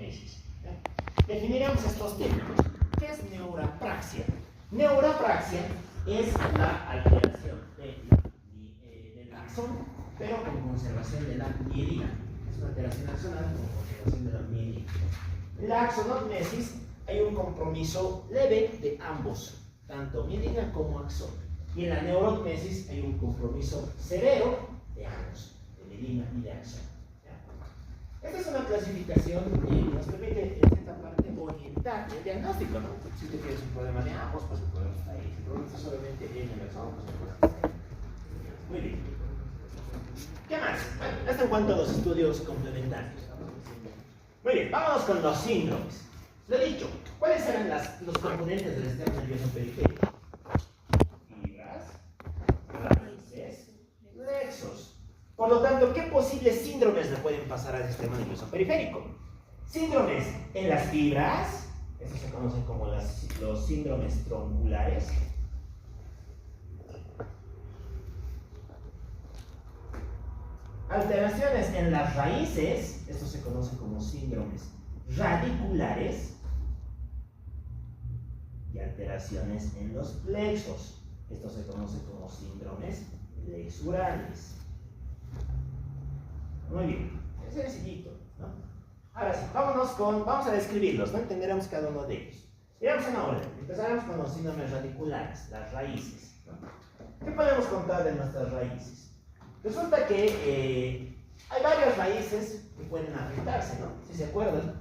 neuromesis. Definiremos estos términos. ¿Qué es neurapraxia? Neurapraxia es la alteración del axón, pero con conservación de la mielina. Es una alteración axonal con conservación de la mielina. En la axonotmesis hay un compromiso leve de ambos, tanto mielina como axón. Y en la neurotmesis hay un compromiso severo de ambos, de mielina y de axón. Esta es una clasificación que nos permite en cierta parte orientar el diagnóstico, ¿no? Si usted tiene un problema de ambos, pues el problema está ahí. Si el problema está solamente en el axón, pues el problema está ahí. Muy bien. ¿Qué más? Bueno, esto en cuanto a los estudios complementarios. Muy bien, vámonos con los síndromes. Lo he dicho, ¿cuáles eran los componentes del sistema nervioso periférico? Fibras, raíces, plexos. Por lo tanto, ¿qué posibles síndromes le pueden pasar al sistema nervioso periférico? Síndromes en las fibras, estos se conocen como los síndromes tronculares. Alteraciones en las raíces, estos se conocen como síndromes radiculares. Y alteraciones en los plexos, estos se conocen como síndromes plexurales. Muy bien, es sencillito, ¿no? Ahora sí, vamos a describirlos, ¿no? Entenderemos cada uno de ellos. Miramos en orden, empezaremos con los síndromes radiculares, las raíces, ¿no? ¿Qué podemos contar de nuestras raíces? Resulta que hay varias raíces que pueden afectarse, ¿no? Si se acuerdan,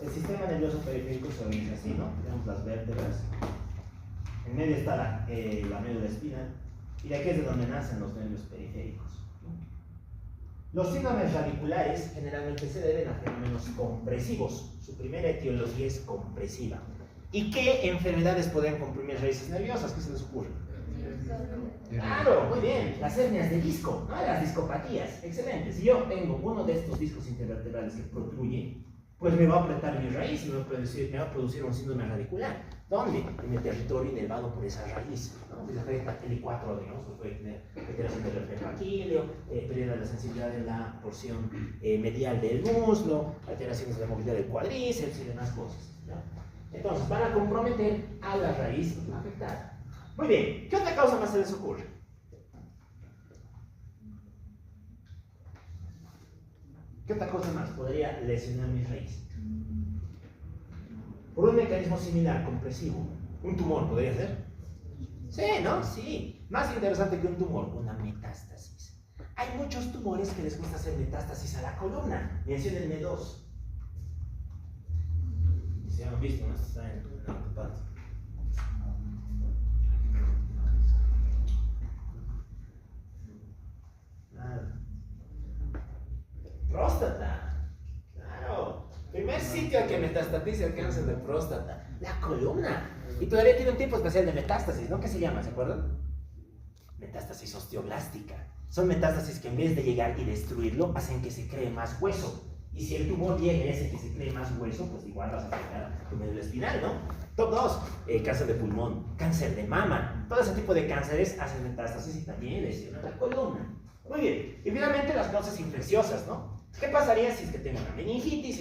el sistema nervioso periférico se organiza así, ¿no? Tenemos las vértebras, en medio está la médula espinal, y de aquí es de donde nacen los nervios periféricos. Los síndromes radiculares generalmente se deben a fenómenos compresivos. Su primera etiología es compresiva. ¿Y qué enfermedades podrían comprimir raíces nerviosas? ¿Qué se les ocurre? Claro, muy bien. Las hernias de disco, ¿no? Las discopatías. Excelente. Si yo tengo uno de estos discos intervertebrales que protruye, pues me va a apretar mi raíz y me va a producir un síndrome radicular. ¿Dónde? En el territorio inervado por esa raíz, ¿no? Si se afecta el I4, digamos, pues puede tener alteración del reflejo aquileo, pérdida de la sensibilidad en la porción medial del muslo, alteraciones de la movilidad del cuádriceps y demás cosas, ¿no? Entonces, van a comprometer a la raíz afectada. Muy bien, ¿qué otra causa más se les ocurre? ¿Qué otra cosa más podría lesionar mi raíz? Por un mecanismo similar, compresivo. ¿Un tumor podría ser? Sí, ¿no? Sí. Más interesante que un tumor, una metástasis. Hay muchos tumores que les gusta hacer metástasis a la columna. Menciónenme dos. Si han visto, ¿no? Está en la parte. Próstata. Claro. Primer sitio al que metastatiza el cáncer de próstata. La columna. Y todavía tiene un tipo especial de metástasis, ¿no? ¿Qué se llama? ¿Se acuerdan? Metástasis osteoblástica. Son metástasis que en vez de llegar y destruirlo, hacen que se cree más hueso. Y si el tumor llega y hace que se cree más hueso, pues igual vas a afectar tu médula espinal, ¿no? Top 2, cáncer de pulmón, cáncer de mama. Todo ese tipo de cánceres hacen metástasis y también lesionan la columna. Muy bien. Y finalmente las causas infecciosas, ¿no? ¿Qué pasaría si es que tengo una meningitis?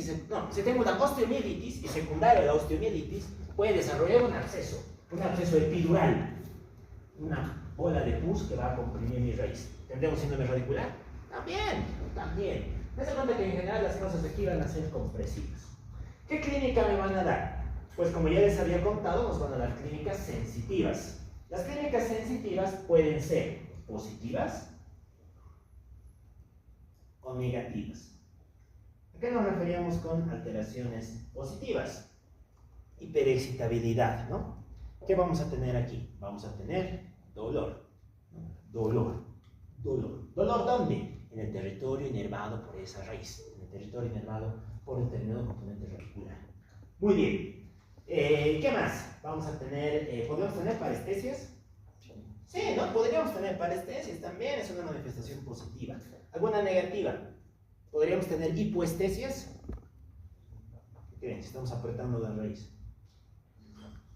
Si tengo una osteomielitis y secundaria a la osteomielitis, puede desarrollar un absceso epidural, una bola de pus que va a comprimir mi raíz. ¿Tendremos síndrome radicular? También. Me se cuenta que en general las causas de aquí van a ser compresivas. ¿Qué clínica me van a dar? Pues como ya les había contado, nos van a dar clínicas sensitivas. Las clínicas sensitivas pueden ser positivas o negativas. ¿A qué nos referíamos con alteraciones positivas? Hiperexcitabilidad, ¿no? ¿Qué vamos a tener aquí? Vamos a tener dolor, ¿no? ¿Dolor dónde? En el territorio inervado por esa raíz, en el territorio inervado por el determinado componente radicular. Muy bien. ¿Qué más? Vamos a tener, ¿podríamos tener parestesias? Sí, ¿no? Podríamos tener parestesias también, es una manifestación positiva. ¿Alguna negativa? ¿Podríamos tener hipoestesias? ¿Qué creen? Si estamos apretando la raíz.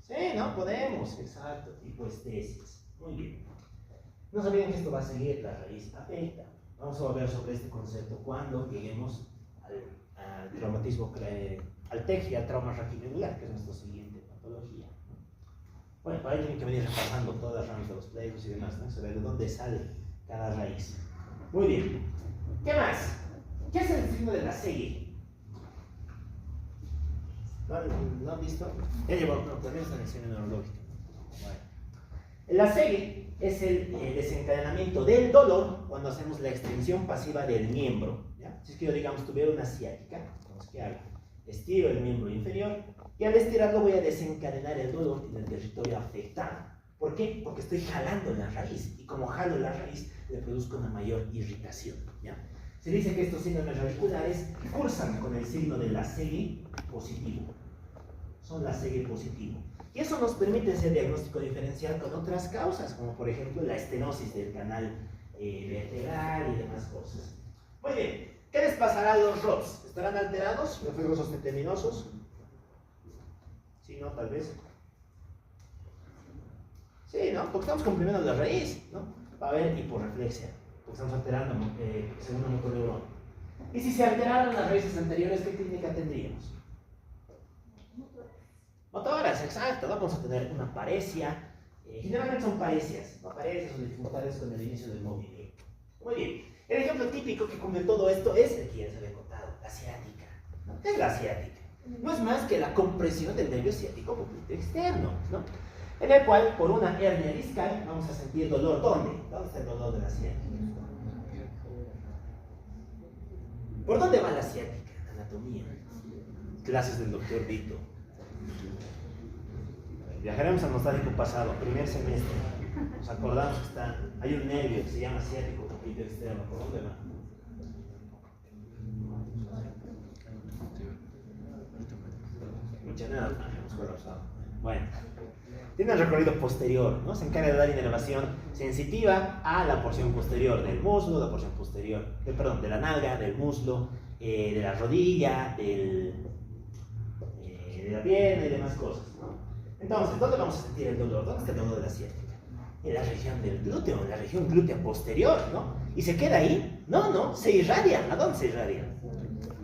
Sí, ¿no? Podemos, exacto, hipoestesias. Muy bien. No se olviden que esto va a seguir, la raíz afecta. Vamos a volver sobre este concepto cuando lleguemos al traumatismo, al TEC y al trauma raquimedular, que es nuestra siguiente patología. Bueno, para ahí tienen que venir repasando todas las ramas de los plexos y demás, ¿no? Saber de dónde sale cada raíz. Muy bien. ¿Qué más? ¿Qué es el signo de la serie? ¿No han visto? Ya llevo también esta lección neurológica. Bueno. La serie es el desencadenamiento del dolor cuando hacemos la extensión pasiva del miembro. ¿Ya? Si es que yo, digamos, tuviera una ciática, entonces, ¿qué hago? Estiro el miembro inferior y al estirarlo voy a desencadenar el dolor en el territorio afectado. ¿Por qué? Porque estoy jalando la raíz y como jalo la raíz le produzco una mayor irritación. ¿Ya? Se dice que estos síndromes radiculares cursan con el signo de la serie positivo. Son la serie positivo. Y eso nos permite hacer diagnóstico diferencial con otras causas, como por ejemplo la estenosis del canal vertebral y demás cosas. Muy bien, ¿qué les pasará a los ROPS? ¿Estarán alterados? ¿Reflejos osteoteminosos? Sí, ¿no? Tal vez. Sí, ¿no? Porque estamos comprimiendo la raíz, ¿no? Va a haber hiporreflexia, porque estamos alterando según un motoneurón. Y si se alteraran las raíces anteriores, ¿qué clínica tendríamos? Motoras, exacto, vamos a tener una paresia, generalmente son paresias, ¿no? Paresias o dificultades con el inicio del movimiento. Muy bien, el ejemplo típico que cubre todo esto es el que ya se había contado, la ciática. ¿No? ¿Qué es la ciática? No es más que la compresión del nervio ciático popliteo externo, ¿no? En el cual, por una hernia discal, vamos a sentir dolor. ¿Dónde? ¿Dónde está el dolor de la ciática? ¿Por dónde va la ciática? Anatomía. Clases del doctor Vito. Viajaremos al nostálgico pasado, primer semestre. Nos acordamos que hay un nervio que se llama ciático popliteo externo. ¿Por dónde va? Mucha nada, hemos colapsado. Bueno, tiene el recorrido posterior, ¿no? Se encarga de dar inervación sensitiva a la porción posterior del muslo, la porción posterior, de la nalga, del muslo, de la rodilla, de la pierna y demás cosas, ¿no? Entonces, ¿dónde vamos a sentir el dolor? ¿Dónde está el dolor de la ciática? En la región del glúteo, en la región glútea posterior, ¿no? ¿Y se queda ahí? No, se irradia. ¿A dónde se irradia?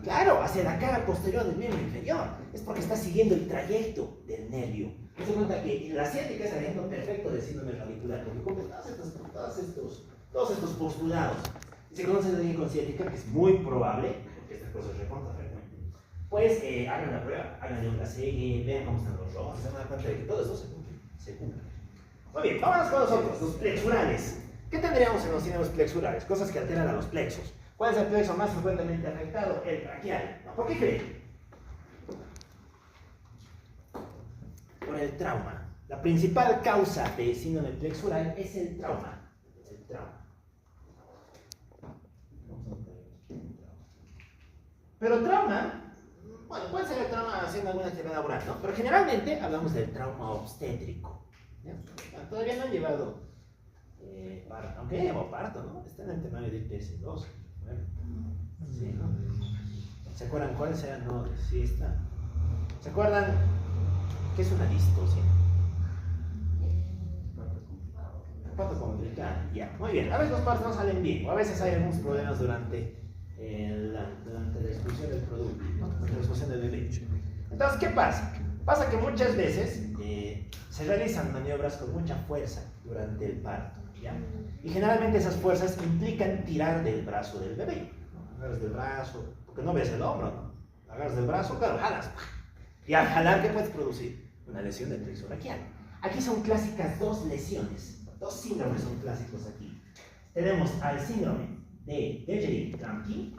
Claro, hacia la cara posterior del miembro inferior. Es porque está siguiendo el trayecto del nervio. Se cuenta que la ciática es el ejemplo perfecto del síndrome radicular, porque cumple todos estos postulados. Y se conoce a alguien con ciática, que es muy probable, porque estas cosas recontra frecuente. Pues hagan la prueba, háganle un CG, vean cómo están los rojos, se van a dar cuenta de que todo eso se cumple. Muy bien, vámonos con nosotros, los plexurales. ¿Qué tendríamos en los síndromes plexurales? Cosas que alteran a los plexos. ¿Cuál es el plexo más frecuentemente afectado? El braquial. ¿Por qué creen? Por el trauma. La principal causa de síndrome plexural es el trauma. Pero trauma, bueno, puede ser el trauma haciendo alguna actividad laboral, ¿no? Pero generalmente hablamos del trauma obstétrico. ¿Ya? Bueno, todavía no han llevado parto, aunque ya llevó parto, ¿no? Está en el temario de IPS-2. Sí, ¿no? ¿Se acuerdan cuál sea? No, sí está. ¿Se acuerdan qué es una distosia? Parto complicado, ya. Muy bien, a veces los partos no salen bien, o a veces hay algunos problemas durante la expulsión del producto, ¿no? La expulsión del bebé. Entonces, ¿qué pasa? Pasa que muchas veces se realizan maniobras con mucha fuerza durante el parto, ¿ya? Y generalmente esas fuerzas implican tirar del brazo del bebé, ¿no? Agarras del brazo, porque no ves el hombro, ¿no? Agarras del brazo, claro, jalas. Y al jalar, ¿qué puedes producir? Una lesión del plexo braquial. Aquí son clásicas dos lesiones, dos síndromes son clásicos aquí. Tenemos al síndrome de Dejerine-Kramkin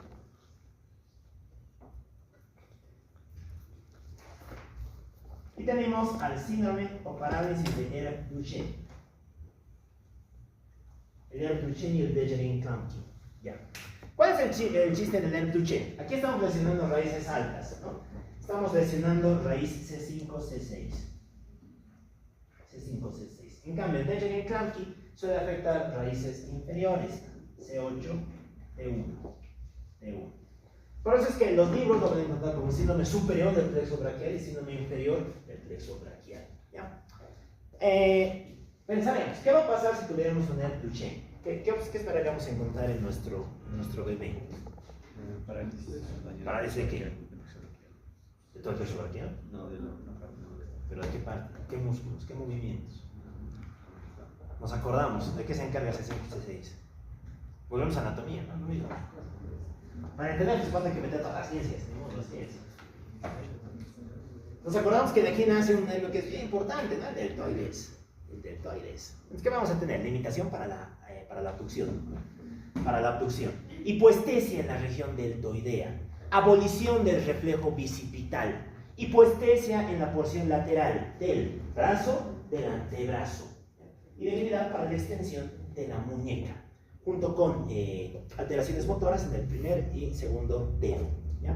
y tenemos al síndrome o parálisis de Ehlers-Danlos. El Ehlers-Danlos y el Dejerine-Kramkin. Ya. ¿Cuál es el chiste del Ehlers-Danlos? Aquí estamos lesionando raíces altas, ¿no? Estamos lesionando raíz C5, C6. C5, C6. En cambio, el Dejerine-Kramkin suele afectar raíces inferiores, C8, T1, T1. Por eso es que los libros lo van a encontrar como síndrome superior del plexo braquial y síndrome inferior del plexo braquial. ¿Ya? Pensaremos, ¿qué va a pasar si tuviéramos un Ehlers-Danlos? ¿Qué esperaríamos encontrar en nuestro bebé? ¿Parálisis de qué? ¿De todo el peso braquial? No, de no. ¿Pero de qué parte? ¿Qué músculos? ¿Qué movimientos? Nos acordamos. ¿De qué se encarga C5-C6? Volvemos a anatomía, ¿no? Lo mismo. Para entender, pues falta que meter todas las ciencias, ni las ciencias. Nos acordamos que de aquí nace un nervio que es bien importante, ¿no? El deltoides. El deltoides. Entonces, ¿qué vamos a tener? Limitación para la abducción. Para la abducción. Hipoestesia en la región deltoidea. Abolición del reflejo bicipital. Hipoestesia en la porción lateral del brazo, del antebrazo. Y debilidad para la extensión de la muñeca, junto con alteraciones motoras en el primer y segundo dedo. ¿Ya?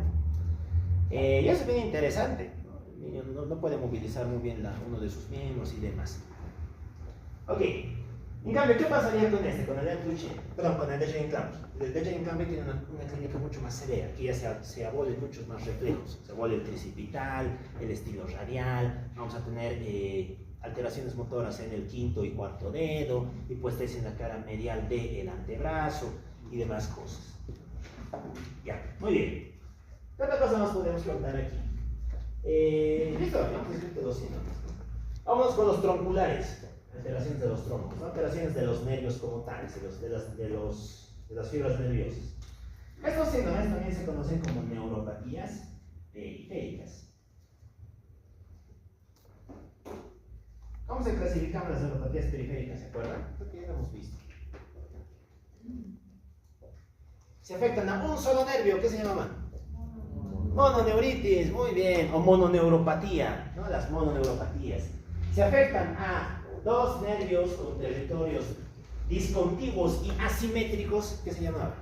Y eso es bien interesante. El niño no puede movilizar muy bien uno de sus miembros y demás. Ok. En cambio, ¿qué pasaría con este? Con el Duchenne Clamp. El Duchenne Clamp tiene una clínica mucho más severa. Aquí ya se abolen muchos más reflejos. Se abole el tricipital, el estilo radial. Vamos a tener alteraciones motoras en el quinto y cuarto dedo, hipoestesia en la cara medial del antebrazo y demás cosas. Ya, muy bien. ¿Qué otra cosa más podemos contar aquí? Listo, hemos escrito 200. Vamos con los tronculares. Alteraciones de los troncos, ¿no? Alteraciones de los nervios como tales, de las fibras nerviosas. Estos síndromes también se conocen como neuropatías periféricas. ¿Cómo se clasifican las neuropatías periféricas? ¿Se acuerdan? Creo que ya lo hemos visto. Se afectan a un solo nervio, ¿qué se llamaban? Mononeuritis, muy bien, o mononeuropatía, ¿no? Las mononeuropatías. Se afectan a dos nervios con territorios discontiguos y asimétricos, ¿qué se llamaban?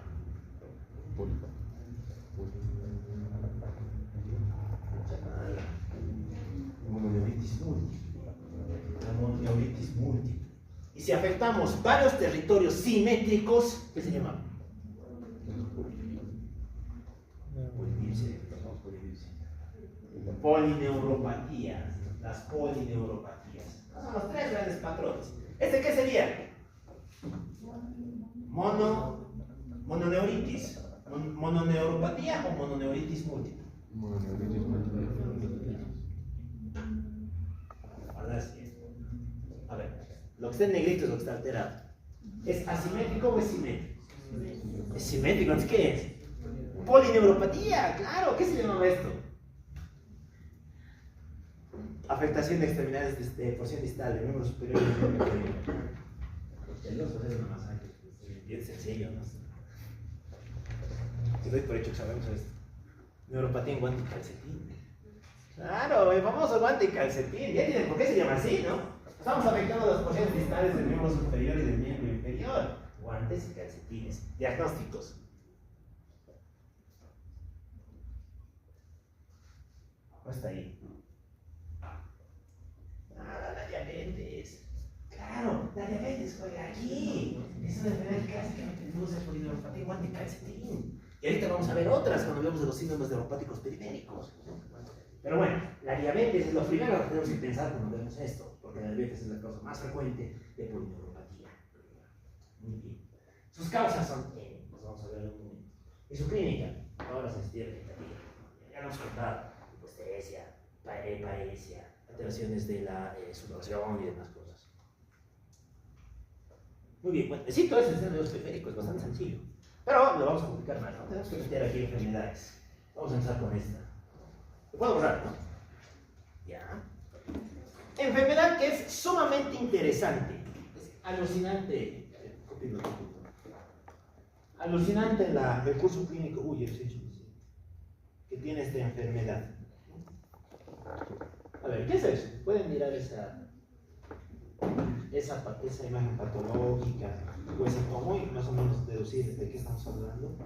Mononeuritis múltiple. La mononeuritis múltiple. Y si afectamos varios territorios simétricos, ¿qué se llaman? Polineuropatías. Las polineuropatías. Son los tres grandes patrones. ¿Este qué sería? Mononeuritis. ¿Mononeuropatía o mononeuritis múltiple? Mononeuritis múltiple. Ahora sí. A ver, lo que está en negrito es lo que está alterado. ¿Es asimétrico o es simétrico? Es simétrico, ¿entonces qué es? Polineuropatía, claro, ¿qué se llama esto? Afectación de extremidades de porción distal, de miembro superior y miembro inferior. Es una masacre, bien sencillo, ¿no? Si doy por hecho que sabemos esto. Neuropatía en guante y calcetín. Claro, el famoso guante y calcetín. Ya tienen por qué se llama así, ¿no? Estamos afectando las porciones distales del miembro superior y del miembro inferior. Guantes y calcetines. Diagnósticos. ¿Cómo está ahí? La diabetes. Claro, la diabetes juega aquí. Es una enfermedad clásica que produce polineuropatía, guante y calcetín. Y ahorita vamos a ver otras cuando hablemos de los síndromes neuropáticos periféricos. Pero bueno, la diabetes es lo primero que tenemos que pensar cuando vemos esto, porque la diabetes es la causa más frecuente de polineuropatía. Muy bien. Sus causas son, pues vamos a ver en un momento. Y su clínica, ahora se estiende. Ya lo hemos contado, hipoestesia, paresia, alteraciones de la sudoración y demás cosas. Muy bien, bueno, sí, todo ese nervios periféricos es bastante sencillo. Pero lo vamos a complicar más, ¿no? Tenemos que meter aquí enfermedades. Vamos a empezar con esta. Lo puedo borrar, ¿no? Ya. Enfermedad que es sumamente interesante. Es alucinante. Alucinante el curso clínico. Uy, que tiene esta enfermedad. A ver, ¿qué es eso? Pueden mirar esa imagen patológica, pues como y más o menos deducir de qué estamos hablando.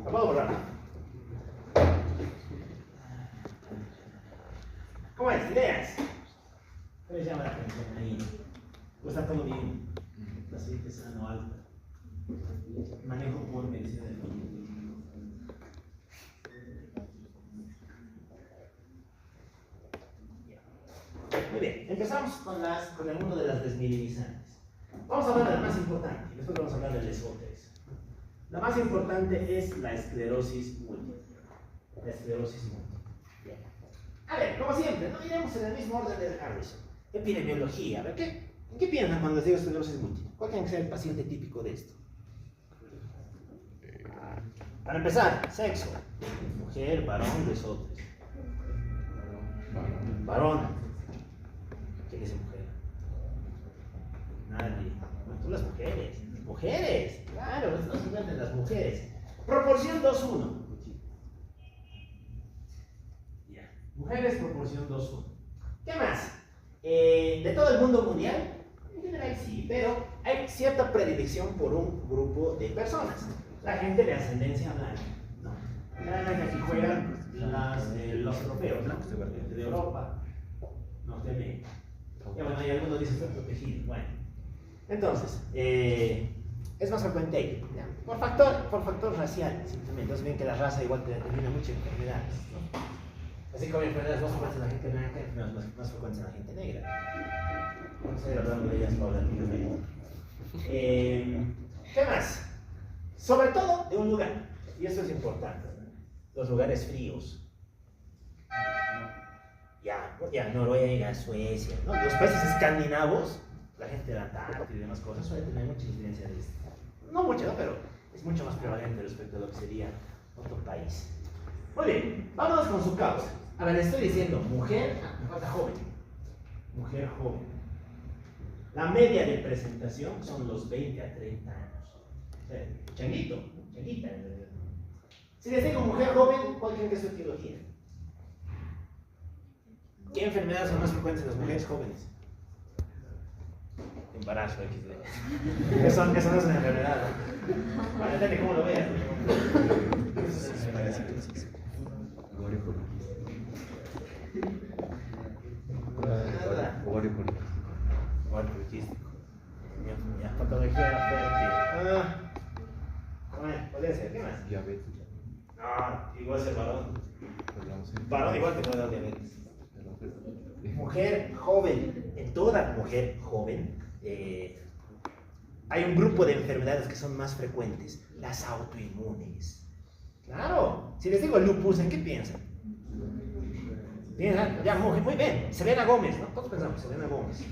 Lo puedo borrar, ¿no? ¿Cómo es? ¿Ideas? ¿Qué les llama la atención ahí? Pues está todo bien. La siguiente es sano alta. Manejo por medicina del mundo. Muy bien, empezamos con el mundo de las desmineralizantes. Vamos a hablar de la más importante, y después vamos a hablar de las otras. La más importante es la esclerosis múltiple. La esclerosis múltiple. Bien. A ver, como siempre, no iremos en el mismo orden de Harrison. Epidemiología, a ver, ¿en qué piensan cuando les digo esclerosis múltiple? ¿Cuál tiene que ser el paciente típico de esto? Para empezar, sexo. Mujer, varón, desotros. Varón. ¿Quién dice mujer? Nadie. Bueno, tú las mujeres. Mujeres. Claro, no se encuentran las mujeres. Proporción 2:1. Ya. Mujeres, proporción 2:1. ¿Qué más? De todo el mundo mundial, en general sí, pero hay cierta predilección por un grupo de personas. La gente de ascendencia blanca, ¿no? La que aquí juegan los europeos, ¿no? De Europa, Norteamérica. Y bueno, hay algunos dicen fue protegido. Bueno, entonces, es más frecuente ahí, ¿ya? Por factor racial, simplemente. Entonces ven que la raza igual te determina muchas enfermedades, ¿no? Así como hay enfermedades más frecuentes en la gente blanca, enfermedades más frecuentes en la gente negra. Vamos a ir hablando de ellas paulatinamente. ¿Qué más? Sobre todo de un lugar, y esto es importante, ¿no? Los lugares fríos. Ya Noruega, Suecia, ¿no? Los países escandinavos, la gente de la Antártida y demás cosas, suele tener mucha incidencia de esto. No mucho, ¿no? Pero es mucho más prevalente respecto a lo que sería otro país. Muy bien, vámonos con su causa. A ver, le estoy diciendo, mujer, me falta joven. Mujer joven. La media de presentación son los 20 a 30 años. O sea, changuita. Si les digo mujer joven, ¿cuál creen que es su etiología? ¿Qué enfermedades son más frecuentes en las mujeres jóvenes? Embarazo, XD. Eso no es una enfermedad, ¿no? Bueno, depende cómo lo veas. Ovario poliquístico. Ovario poliquístico. Patología fértil. Podría ser, ¿qué más? Diabetes. No, igual ser varón. Varón igual te puede dar diabetes. Mujer joven, en toda mujer joven, hay un grupo de enfermedades que son más frecuentes, las autoinmunes. Claro, si les digo lupus, ¿en qué piensan? Piensan, ya, mujer, muy bien, Selena Gómez, ¿no? Todos pensamos Selena Gómez.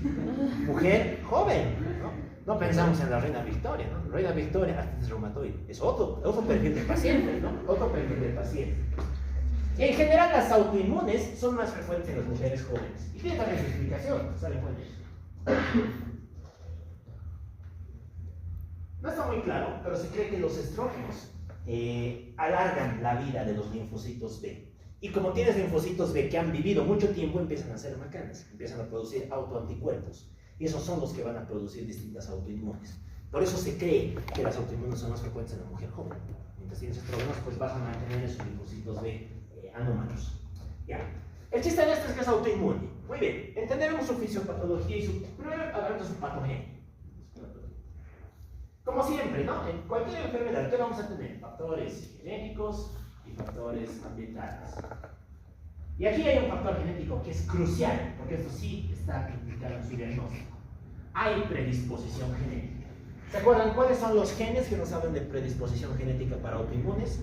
Mujer joven, ¿no? No pensamos en la reina Victoria, ¿no? Reina Victoria, artritis reumatoide. Es otro perfil del paciente, ¿no? Otro perfil del paciente. En general, las autoinmunes son más frecuentes en las mujeres jóvenes. Y tiene también su explicación, ¿saben cuál es? No está muy claro, pero se cree que los estrógenos alargan la vida de los linfocitos B. Y como tienes linfocitos B que han vivido mucho tiempo, empiezan a ser macanas, empiezan a producir autoanticuerpos. Y esos son los que van a producir distintas autoinmunes. Por eso se cree que las autoinmunes son más frecuentes en la mujer joven. Mientras tienes estrógenos, pues vas a mantener esos linfocitos B anómalos. Ya. El chiste de esto es que es autoinmune. Muy bien, entenderemos su fisiopatología y su... Primero hablaremos de su patología. Como siempre, ¿no? En cualquier enfermedad, ¿qué vamos a tener? Factores genéticos y factores ambientales. Y aquí hay un factor genético que es crucial, porque esto sí está implicado en su diagnóstico. Hay predisposición genética. ¿Se acuerdan cuáles son los genes que nos hablan de predisposición genética para autoinmunes?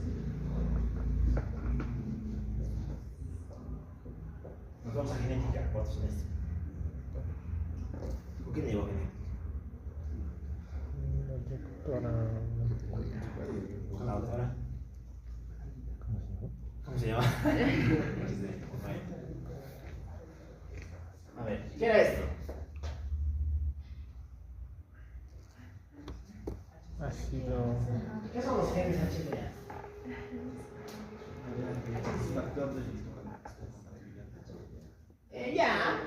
Nos vamos a genética, cuarto semestre. ¿Con quién llevo genética? Con la doctora. ¿Cómo se llama? A ver, ¿qué era esto? Ácido. ¿Qué son los genes HLA? Ya,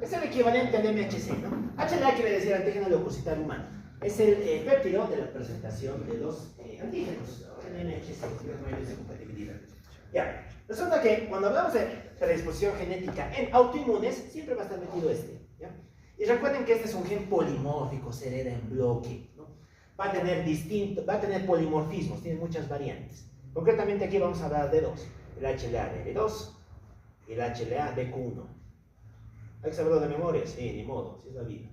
es el equivalente al MHC, ¿no? HLA quiere decir antígeno leucocital humano. Es el péptido de la presentación de los antígenos, el MHC, de compatibilidad. Ya, resulta que cuando hablamos de predisposición genética en autoinmunes, siempre va a estar metido este, ¿ya? Y recuerden que este es un gen polimórfico, se hereda en bloque, ¿no? va a tener polimorfismos, tiene muchas variantes. Concretamente aquí vamos a hablar de dos, el HLA-DL2 y el HLA-DQ1. Hay que saberlo de memoria, sí, ni modo, así es la vida.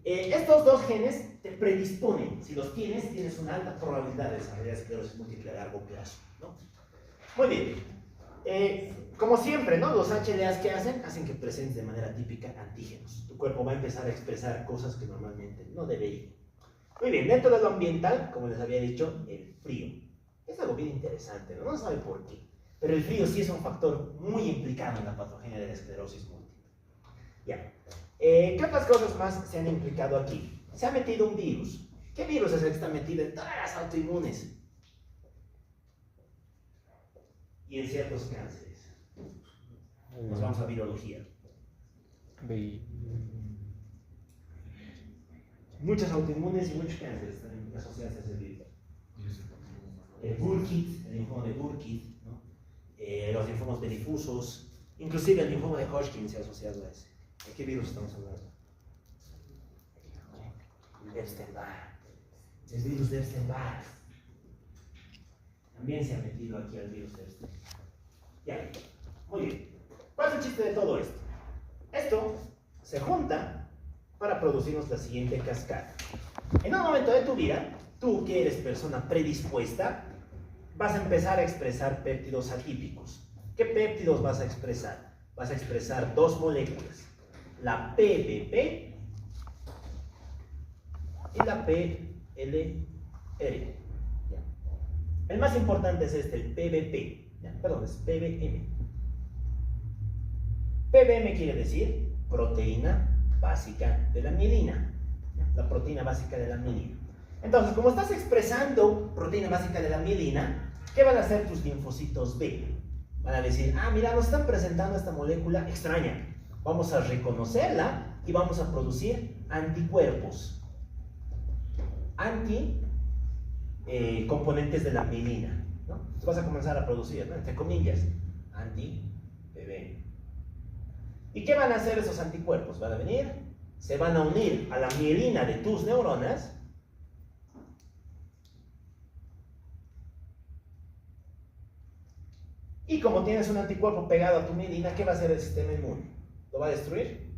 Estos dos genes te predisponen, si los tienes, tienes una alta probabilidad de desarrollar esclerosis múltiple a largo plazo, ¿no? Muy bien, como siempre, ¿no? Los HLAs que hacen que presentes de manera típica antígenos. Tu cuerpo va a empezar a expresar cosas que normalmente no debería. Muy bien, dentro de lo ambiental, como les había dicho, el frío. Es algo bien interesante, ¿no? No se sabe por qué, pero el frío sí es un factor muy implicado en la patogenia de la esclerosis múltiple. Ya. ¿Qué otras cosas más se han implicado aquí? Se ha metido un virus. ¿Qué virus es el que está metido en todas las autoinmunes? Y en ciertos cánceres. Nos vamos a virología. Muchas autoinmunes y muchos cánceres están asociados a ese virus. El Burkitt, el linfoma de Burkitt, ¿no? Los linfomas difusos, inclusive el linfoma de Hodgkin se ha asociado a ese. ¿De qué virus estamos hablando? El Epstein-Barr. El virus de Epstein-Barr. También se ha metido aquí al virus de Epstein. Ya, muy bien. ¿Cuál es el chiste de todo esto? Esto se junta para producirnos la siguiente cascada. En un momento de tu vida, tú que eres persona predispuesta, vas a empezar a expresar péptidos atípicos. ¿Qué péptidos vas a expresar? Vas a expresar dos moléculas, la PBP y la PLR. ¿Ya? El más importante es este, el PBP. Perdón, es PBM. PBM quiere decir proteína básica de la mielina. La proteína básica de la mielina. Entonces, como estás expresando proteína básica de la mielina, ¿qué van a hacer tus linfocitos B? Van a decir, ah, mira, nos están presentando esta molécula extraña. Vamos a reconocerla y vamos a producir anticuerpos. Componentes de la mielina, ¿no? Entonces vas a comenzar a producir, ¿no? Entre comillas, anti-BB. ¿Y qué van a hacer esos anticuerpos? Van a venir, se van a unir a la mielina de tus neuronas. Y como tienes un anticuerpo pegado a tu mielina, ¿qué va a hacer el sistema inmune? ¿Lo va a destruir?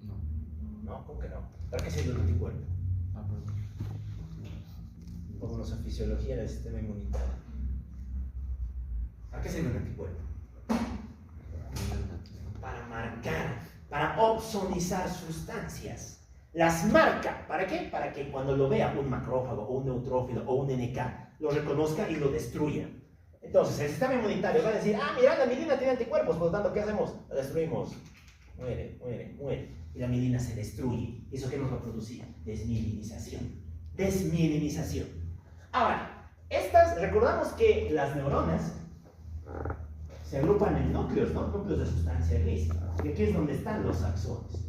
No. No, ¿cómo que no? ¿Para qué sirve un anticuerpo? Vámonos a fisiología del sistema inmunitario. ¿Para qué sirve un anticuerpo? Para marcar, para opsonizar sustancias. Las marca. ¿Para qué? Para que cuando lo vea un macrófago o un neutrófilo o un NK, lo reconozca y lo destruya. Entonces, el sistema inmunitario va a decir, ah, mira, la mielina tiene anticuerpos, por lo tanto, ¿qué hacemos? La destruimos. Muere, muere, muere. Y la mielina se destruye. ¿Eso qué nos va a producir? Desmielinización. Desmielinización. Ahora, recordamos que las neuronas se agrupan en núcleos, ¿no? Núcleos de sustancia gris. Y aquí es donde están los axones.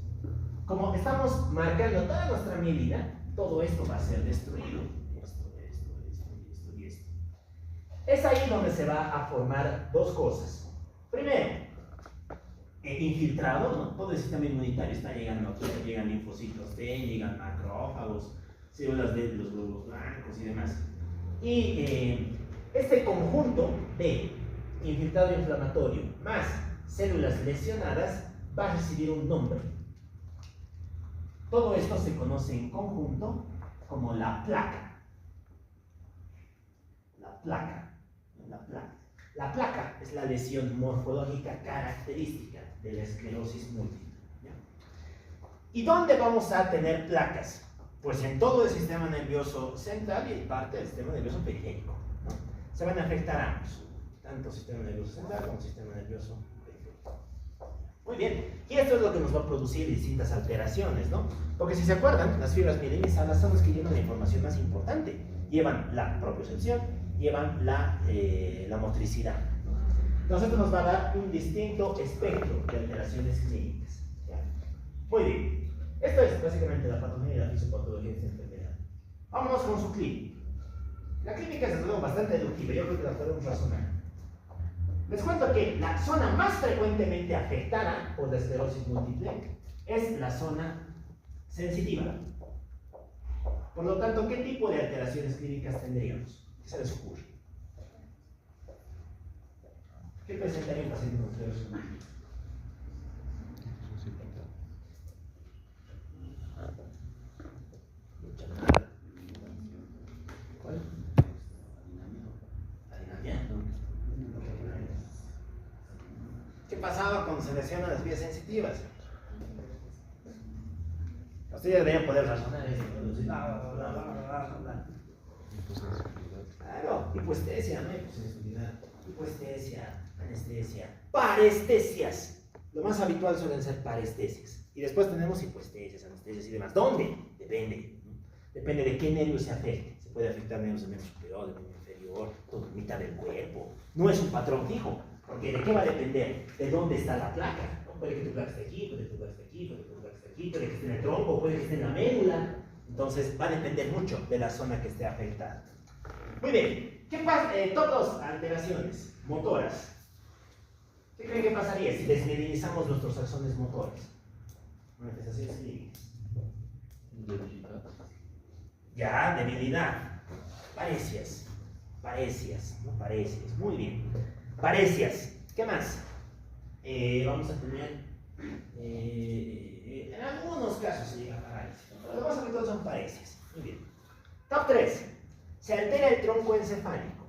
Como estamos marcando toda nuestra mielina, todo esto va a ser destruido. Esto y esto. Es ahí donde se va a formar dos cosas. Primero, infiltrado, ¿no? Todo el sistema inmunitario está llegando aquí, llegan linfocitos T, llegan macrófagos, células de los glóbulos blancos y demás. Y este conjunto de infiltrado inflamatorio más células lesionadas va a recibir un nombre. Todo esto se conoce en conjunto como la placa. La placa. La placa es la lesión morfológica característica de la esclerosis múltiple. ¿Ya? ¿Y dónde vamos a tener placas? Pues en todo el sistema nervioso central y parte del sistema nervioso periférico, ¿no? Se van a afectar ambos, tanto sistema nervioso central como sistema nervioso periférico. Muy bien, y esto es lo que nos va a producir distintas alteraciones, ¿no? Porque si se acuerdan, las fibras mielinizadas son las que llevan la información más importante. Llevan la propiocepción, llevan la motricidad. Entonces esto nos va a dar un distinto espectro de alteraciones clínicas. ¿Ya? Muy bien. Esto es básicamente la patología y la fisiopatología de esta enfermedad. Vámonos con su clínica. La clínica es desde luego bastante deductiva, yo creo que la podemos razonar. Les cuento que la zona más frecuentemente afectada por la esclerosis múltiple es la zona sensitiva. Por lo tanto, ¿qué tipo de alteraciones clínicas tendríamos? ¿Qué se les ocurre? ¿Qué presentaría un paciente con esclerosis múltiple? ¿Cuál? Adinamia. ¿Qué pasaba cuando se lesionan las vías sensitivas? Ustedes deberían poder razonar eso. Claro, hipoestesia, ¿no? Hipoestesia, anestesia, parestesias. Lo más habitual suelen ser parestesias. Y después tenemos hipoestesias, anestesias y demás. ¿Dónde? Depende. Depende de qué nervio se afecte. Se puede afectar nervios del miembro superior, del miembro inferior, toda mitad del cuerpo. No es un patrón fijo. Porque ¿de qué va a depender? De dónde está la placa. ¿No? Puede que tu placa esté aquí, puede que tu placa esté aquí, puede que tu placa esté aquí, puede que esté en el tronco, puede que esté en la médula. Entonces va a depender mucho de la zona que esté afectada. Muy bien. ¿Qué pasa? Todas alteraciones motoras. ¿Qué creen que pasaría si desmielinizamos nuestros axones motores? Manifestaciones clínicas. Debilidad. Ya, debilidad. Parecias. ¿No? Parecias. Muy bien. Parecias. ¿Qué más? Vamos a tener, en algunos casos se llega a parálisis, pero lo más habitual son parecias. Muy bien. Top 3. Se altera el tronco encefálico.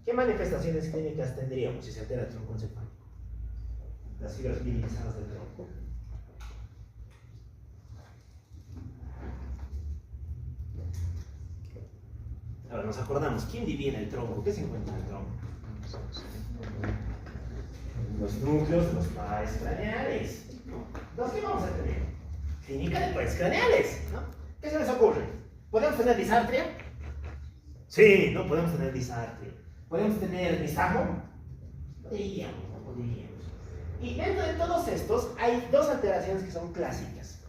¿Qué manifestaciones clínicas tendríamos si se altera el tronco encefálico? Las fibras minimizadas del tronco. Ahora nos acordamos, ¿quién vivía en el tronco? ¿Qué se encuentra en el tronco? Los núcleos de los pares craneales, ¿no? Entonces, ¿qué vamos a tener? Clínica de pares craneales, ¿no? ¿Qué se les ocurre? ¿Podemos tener disartria? Sí, no podemos tener disartria. ¿Podemos tener nistagmo? Podríamos. Y dentro de todos estos hay dos alteraciones que son clásicas.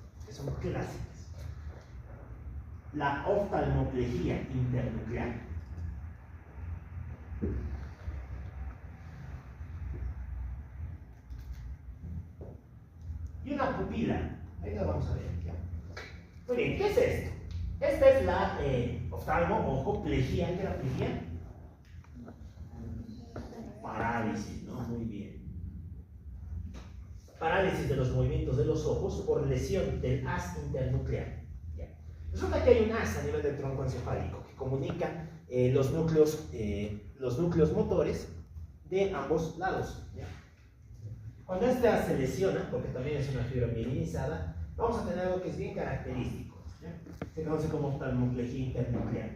La oftalmoplejía internuclear y una pupila. Ahí la vamos a ver. ¿Ya? Muy bien, ¿qué es esto? Esta es la oftalmo, plejía. ¿Qué era plejía? Parálisis, ¿no? Muy bien. Parálisis de los movimientos de los ojos por lesión del haz internuclear. ¿Ya? Resulta que hay un haz a nivel del tronco encefálico que comunica los núcleos motores de ambos lados. ¿Ya? Cuando este haz se lesiona, porque también es una fibra mielinizada, vamos a tener algo que es bien característico. ¿Ya? Se conoce como oftalmoplejía internuclear.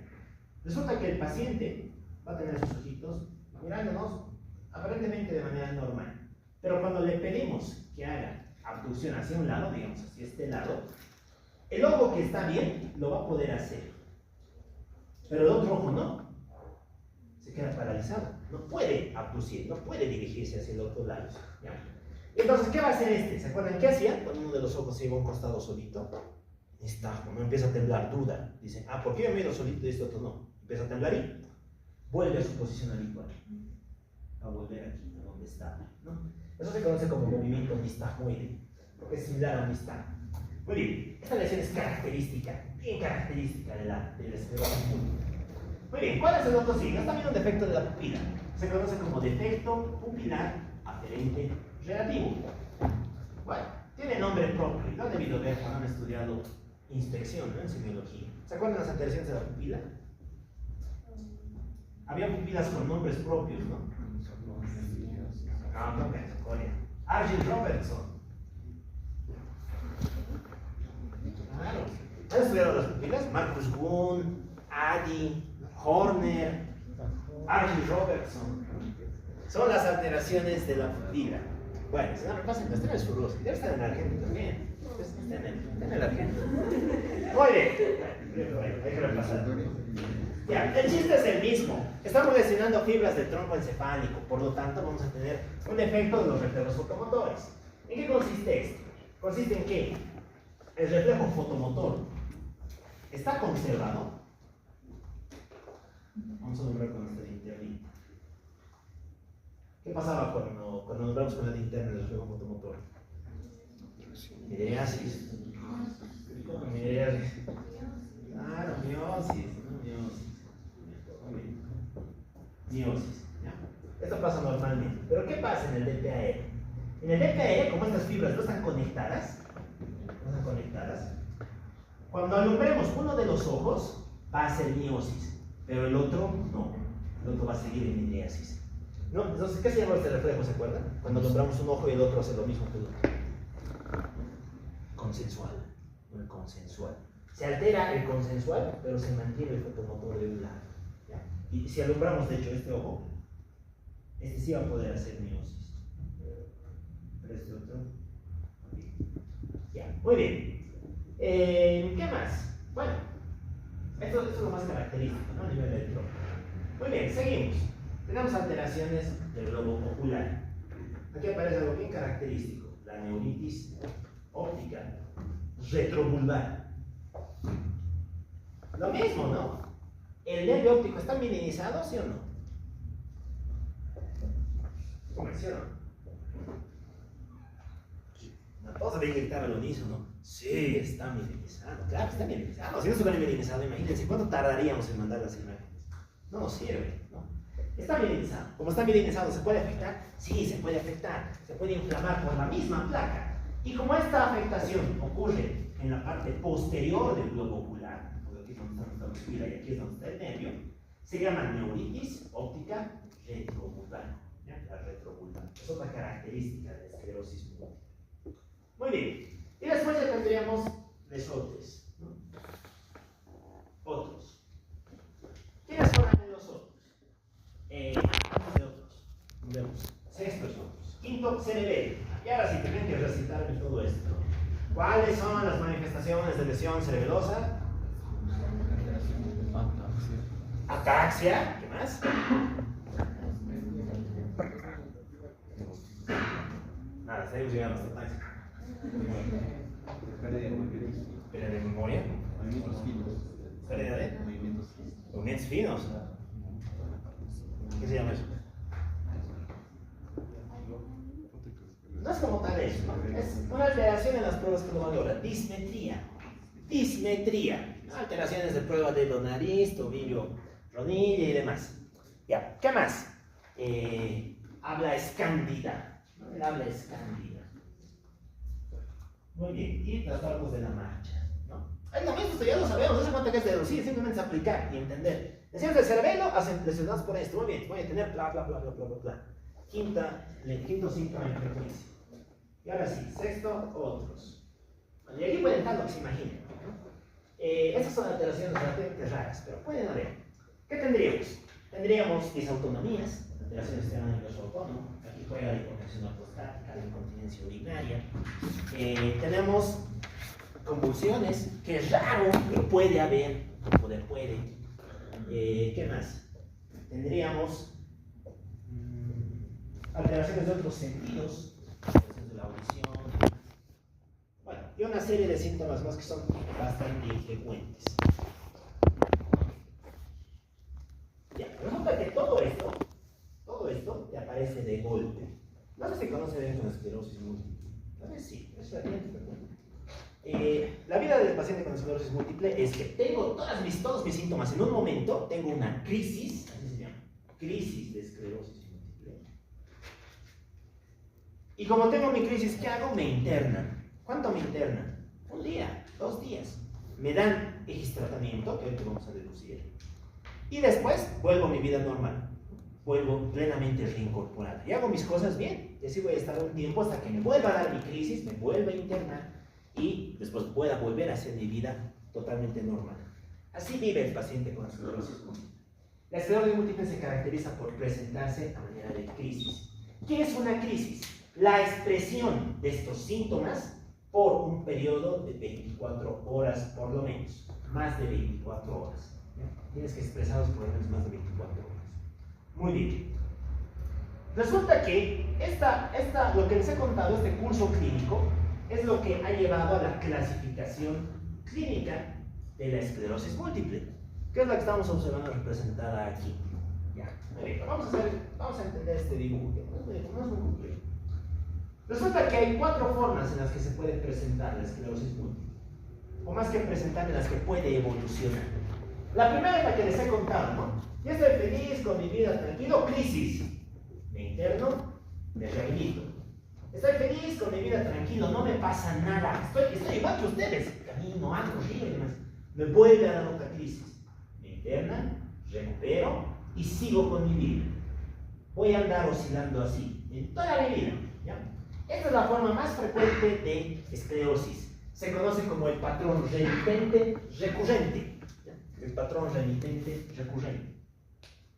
Resulta que el paciente va a tener sus ojitos mirándonos aparentemente de manera normal. Pero cuando le pedimos que haga abducción hacia un lado, digamos hacia este lado, el ojo que está bien lo va a poder hacer. Pero el otro ojo no. Se queda paralizado. No puede abducir, no puede dirigirse hacia el otro lado. ¿Ya? Entonces, ¿qué va a hacer este? ¿Se acuerdan qué hacía? Cuando uno de los ojos se iba a un costado solito, nistagmo, no empieza a temblar, duda. Dice, ¿por qué yo me he ido solito y este otro no? Empieza a temblar y vuelve a su posición habitual. Va a volver aquí, a donde estaba, ¿no? Eso se conoce como movimiento nistagmoide, porque es similar a un nistagmo. Muy bien, esta lesión es característica, bien característica de la esclerosis múltiple. Muy bien, ¿cuál es el otro signo? Es también un defecto de la pupila. Se conoce como defecto pupilar aferente relativo. Bueno, tiene nombre propio, lo han debido ver cuando han estudiado inspección, ¿no? En semiología. ¿Se acuerdan las alteraciones de la pupila? Había pupilas con nombres propios, ¿no? No, Argyll Robertson. Claro. ¿Han estudiado las pupilas? Marcus Boone, Addy, Horner, Argyll Robertson. Son las alteraciones de la pupila. Bueno, si no repasen, pues tiene su rostro. Debe estar en Argentina también. Está en el Argentina. Muy bien. Hay que repasar. Ya, el chiste es el mismo. Estamos lesionando fibras del tronco encefálico, por lo tanto vamos a tener un efecto de los reflejos fotomotores. ¿En qué consiste esto? Consiste en que el reflejo fotomotor está conservado. Vamos a nombrar con esta linternita. ¿Qué pasaba cuando nombramos con la linterna el reflejo fotomotor? Midriasis. Midriasis. Claro. miosis, no miosis. Muy bien. Miosis, ¿ya? Esto pasa normalmente. Pero ¿qué pasa en el DPAR? En el DPAR, como estas fibras no están conectadas, cuando alumbremos uno de los ojos, va a ser miosis, pero el otro no. El otro va a seguir en midriasis. ¿No? Entonces, ¿qué se llama este reflejo? ¿Se acuerdan? Cuando alumbramos un ojo y el otro hace lo mismo que el otro. Consensual. Muy consensual. Se altera el consensual, pero se mantiene el fotomotor de un lado. ¿Ya? Y si alumbramos, de hecho, este ojo, este sí va a poder hacer miosis. Pero este otro. Ya, muy bien. ¿Qué más? Bueno, esto es lo más característico, ¿no? A nivel electrónico. Muy bien, seguimos. Tenemos alteraciones del globo ocular. Aquí aparece algo bien característico: la neuritis óptica retrovulvar. Lo mismo, ¿no? ¿El nervio óptico está mielinizado, sí o no? ¿Cómo es, sí o no? No, todos deben gritar al unísono, ¿no? Sí, está mielinizado. Claro, está mielinizado. Si no estuviera mielinizado, imagínense cuánto tardaríamos en mandar las imágenes. No nos sirve, ¿no? Está mielinizado. Como está mielinizado, ¿se puede afectar? Sí, se puede afectar. Se puede inflamar por la misma placa. Y como esta afectación ocurre en la parte posterior del globo ocular, porque aquí es donde está nuestra pupila y aquí es donde está el nervio, se llama neuritis óptica retrovulvar. La retrovulvar. Es otra característica de la esclerosis múltiple. Muy bien. Y después ya tendríamos lesotres, ¿no? Otros. ¿Quiénes son los otros? Hablamos de otros. Vemos. Sexto es otros. Quinto, cerebelo. Y ahora sí, tienen que recitarme todo esto. ¿Cuáles son las manifestaciones de lesión cerebelosa? Ataxia. ¿Qué más? Nada, seguimos llegando hasta ataxia. Pérdida de memoria. Pérdida de movimientos finos. ¿Qué se llama eso? No es como tal eso, ¿no? Es una alteración en las pruebas que lo valora. Dismetría. Dismetría. Alteraciones de prueba de la nariz, tobillo, rodilla y demás. Ya, ¿qué más? Habla escándida. ¿No? El habla escándida. Muy bien. Y trastornos de la marcha, ¿no? Es lo mismo, esto ya lo sabemos. No se cuenta que es deducir, simplemente es aplicar y entender. Lesiones del cerebelo hacen lesionados por esto. Muy bien, voy a tener bla, bla, bla, bla, bla, bla, bla. Quinto síntoma de frecuencia. Y ahora sí, sexto, otros. Bueno, y aquí pueden estar lo que se imaginen, ¿no? Estas son alteraciones relativamente raras, pero pueden haber. ¿Qué tendríamos? Tendríamos disautonomías, alteraciones del sistema nervioso autónomo. Aquí juega la hipotensión ortostática, la incontinencia urinaria. Tenemos convulsiones, que es raro, pero puede haber, puede. ¿Qué más? Tendríamos alteraciones de otros sentidos, alteraciones de la audición, bueno, y una serie de síntomas más que son bastante infrecuentes. Ya, resulta que todo esto te aparece de golpe. No sé si conoce bien con esclerosis múltiple. A veces sí, es relativamente frecuente. La vida del paciente con esclerosis múltiple es que tengo todos mis síntomas en un momento, tengo una crisis, así se llama, crisis de esclerosis múltiple. Y como tengo mi crisis, ¿qué hago? Me internan. ¿Cuánto me internan? Un día, 2 días. Me dan X tratamiento, que hoy te vamos a deducir. Y después vuelvo a mi vida normal. Vuelvo plenamente reincorporada. Y hago mis cosas bien. Y así voy a estar un tiempo hasta que me vuelva a dar mi crisis, me vuelva a internar y después pueda volver a hacer mi vida totalmente normal. Así vive el paciente con esclerosis múltiple. La esclerosis múltiple se caracteriza por presentarse a manera de crisis. ¿Qué es una crisis? La expresión de estos síntomas por un periodo de 24 horas por lo menos, más de 24 horas. Tienes que expresarlos por lo menos más de 24 horas. Muy bien. Resulta que lo que les he contado, este curso clínico, es lo que ha llevado a la clasificación clínica de la esclerosis múltiple, que es la que estamos observando representada aquí. Ya, muy bien, vamos a entender este dibujo, que no es muy complejo. Resulta que hay 4 formas en las que se puede presentar la esclerosis múltiple, o más que presentar, en las que puede evolucionar. La primera es la que les he contado, ¿no? Yo estoy feliz con mi vida, tranquilo, crisis. Me interno, me rehabilito. Estoy feliz con mi vida, tranquilo, no me pasa nada. Estoy igual que ustedes. Camino, ando, río y demás. Me vuelve a dar otra crisis. Me internan, recupero y sigo con mi vida. Voy a andar oscilando así en toda mi vida, ¿ya? Esta es la forma más frecuente de esclerosis. Se conoce como el patrón remitente recurrente. ¿Ya? El patrón remitente recurrente.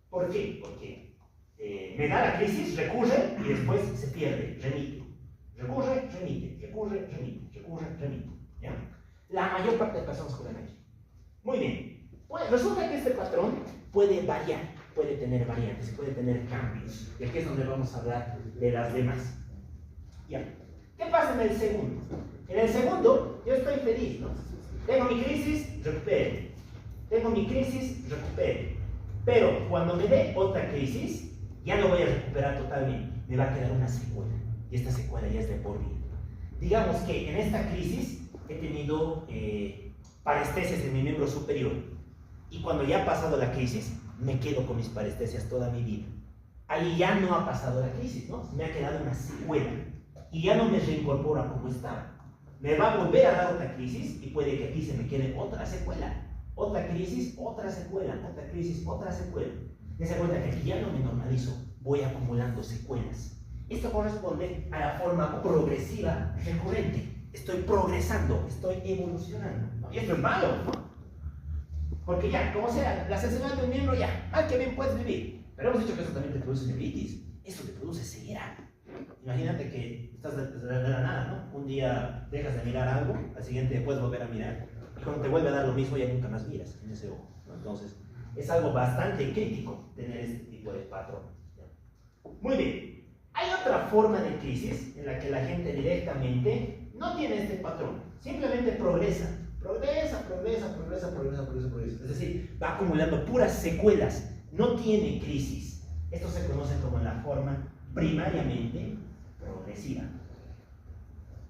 ¿Por qué? Porque me da la crisis, recurre y después se pierde, remite. Recurre, remite, recurre, remite, recurre, remite. ¿Ya? La mayor parte de personas juegan aquí. Muy bien. Pues resulta que este patrón puede variar, puede tener variantes, puede tener cambios. Y aquí es donde vamos a hablar de las demás. ¿Ya? ¿Qué pasa en el segundo? En el segundo, yo estoy feliz, ¿no? Tengo mi crisis, recupero. Tengo mi crisis, recupero. Pero cuando me dé otra crisis, ya no voy a recuperar totalmente. Me va a quedar una secuela. Y esta secuela ya es de por vida. Digamos que en esta crisis he tenido parestesias en mi miembro superior. Y cuando ya ha pasado la crisis, me quedo con mis parestesias toda mi vida. Ahí ya no ha pasado la crisis, ¿no? Me ha quedado una secuela. Y ya no me reincorpora como estaba. Me va a volver a dar otra crisis y puede que aquí se me quede otra secuela. Otra crisis, otra secuela, otra crisis, otra secuela. Y se cuenta que aquí ya no me normalizo, voy acumulando secuelas. Esto corresponde a la forma progresiva recurrente. Estoy progresando, estoy evolucionando, ¿no? Y esto es malo, ¿no? Porque ya, como sea, la sensación de un miembro ya, qué bien puedes vivir. Pero hemos dicho que eso también te produce neuritis, eso te produce ceguera. Imagínate que estás de la nada, ¿no? Un día dejas de mirar algo, al siguiente puedes volver a mirar, y cuando te vuelve a dar lo mismo ya nunca más miras en ese ojo, ¿no? Entonces, es algo bastante crítico tener este tipo de patrón. Muy bien. Hay otra forma de crisis en la que la gente directamente no tiene este patrón, simplemente progresa. Progresa. Es decir, va acumulando puras secuelas, no tiene crisis. Esto se conoce como la forma primariamente progresiva.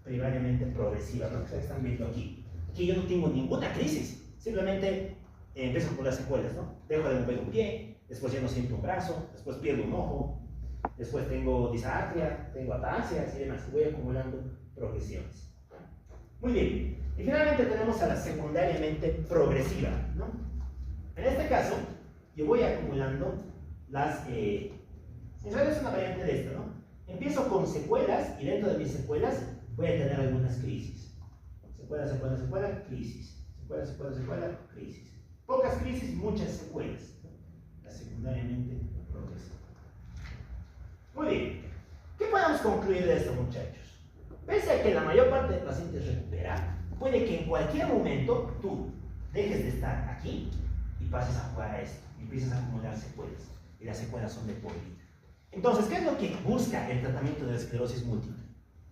Primariamente progresiva, ¿no? Ustedes están viendo aquí. Aquí yo no tengo ninguna crisis, simplemente empiezo a acumular secuelas, ¿no? Dejo de mover un pie, después ya no siento un brazo, después pierdo un ojo, después tengo disartria, tengo ataxias y demás. Voy acumulando progresiones. Muy bien. Y finalmente tenemos a la secundariamente progresiva, ¿no? En este caso, yo voy acumulando las... en realidad es una variante de esto, ¿no? Empiezo con secuelas y dentro de mis secuelas voy a tener algunas crisis. Secuela, crisis. Secuela, crisis. Pocas crisis, muchas secuelas. La secundariamente progresiva. Muy bien. ¿Qué podemos concluir de esto, muchachos? Pese a que la mayor parte de pacientes recupera, puede que en cualquier momento tú dejes de estar aquí y pases a jugar a esto. Y empieces a acumular secuelas. Y las secuelas son de por vida. Entonces, ¿qué es lo que busca el tratamiento de la esclerosis múltiple?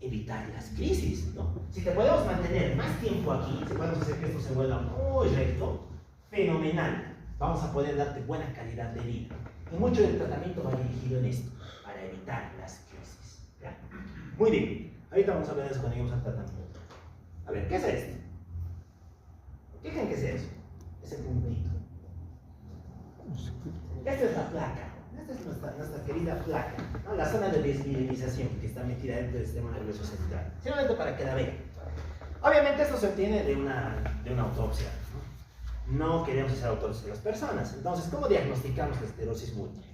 Evitar las crisis, ¿no? Si te podemos mantener más tiempo aquí, si podemos hacer que esto se vuelva muy recto, fenomenal. Vamos a poder darte buena calidad de vida. Y mucho del tratamiento va dirigido en esto, para evitar las crisis. ¿Ya? Muy bien. Ahorita vamos a ver eso cuando lleguemos al tratamiento. A ver, ¿qué es esto? ¿Qué creen que es eso? Ese puntito. Esta es la placa. Esta es nuestra querida placa, ¿no? La zona de desmirinización que está metida dentro del sistema nervioso central. Simplemente para que la vean. Obviamente esto se obtiene de una autopsia, ¿no? No queremos hacer autopsia de las personas. Entonces, ¿cómo diagnosticamos la esclerosis múltiple?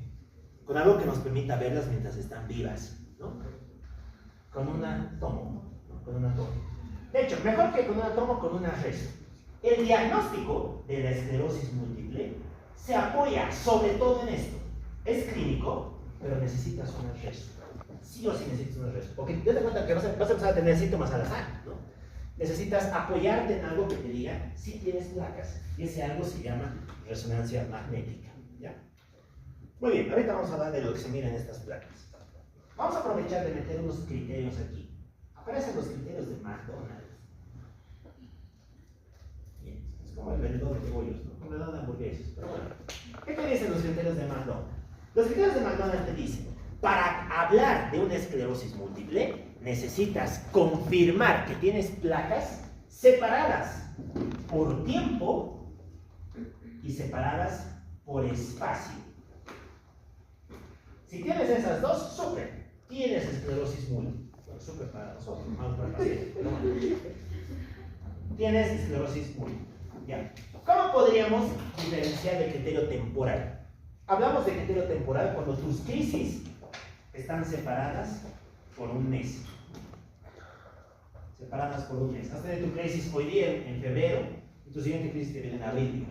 Con algo que nos permita verlas mientras están vivas, ¿no? Con una tomo, ¿no? Con una tomo. De hecho, mejor que con una tomo, con una reso. El diagnóstico de la esclerosis múltiple se apoya sobre todo en esto. Es clínico, pero necesitas una reso. Sí o sí necesitas una reso. Porque te cuenta que vas a empezar a tener síntomas al azar, ¿no? Necesitas apoyarte en algo que te diga si tienes placas. Y ese algo se llama resonancia magnética, ¿ya? Muy bien, ahorita vamos a hablar de lo que se mira en estas placas. Vamos a aprovechar de meter unos criterios aquí. Aparecen los criterios de McDonald's. Bien, es como el vendedor de pollos, ¿no? Como el vendedor de hamburguesas. Pero bueno, ¿qué te dicen los criterios de McDonald's? Los criterios de McDonald's te dicen, para hablar de una esclerosis múltiple, necesitas confirmar que tienes placas separadas por tiempo y y separadas por espacio. Si tienes esas dos, súper. Tienes esclerosis múltiple. Bueno, súper para nosotros, mal para el paciente. Pero bueno. Tienes esclerosis múltiple. Ya. ¿Cómo podríamos diferenciar el criterio temporal? Hablamos de criterio temporal cuando tus crisis están separadas por un mes. Separadas por un mes. Has tenido tu crisis hoy día en febrero y tu siguiente crisis te viene en abril.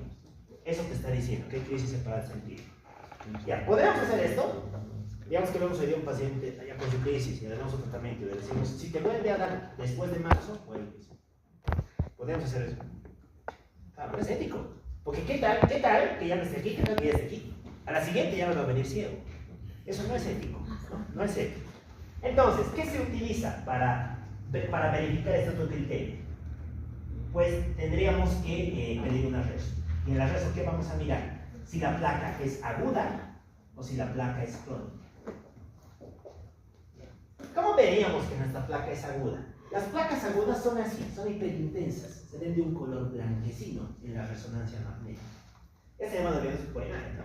Eso te está diciendo que hay crisis separadas en ti. Ya, ¿podríamos hacer esto? Digamos que vemos hoy día a un paciente allá con su crisis y le damos un tratamiento y le decimos, si te vuelve a dar después de marzo, vuelves. Podemos hacer eso. Claro, no es ético. Porque ¿qué tal que ya no esté aquí, que ya esté aquí? A la siguiente ya me va a venir ciego. Eso no es ético. No es ético. Entonces, ¿qué se utiliza para verificar este otro criterio? Pues tendríamos que pedir un arresto. Y en el arresto, ¿qué vamos a mirar? Si la placa es aguda o si la placa es crónica. ¿Cómo veríamos que nuestra placa es aguda? Las placas agudas son así, son hiperintensas, se ven de un color blanquecino en la resonancia magnética. Ya se llama la violencia polinária, ¿no?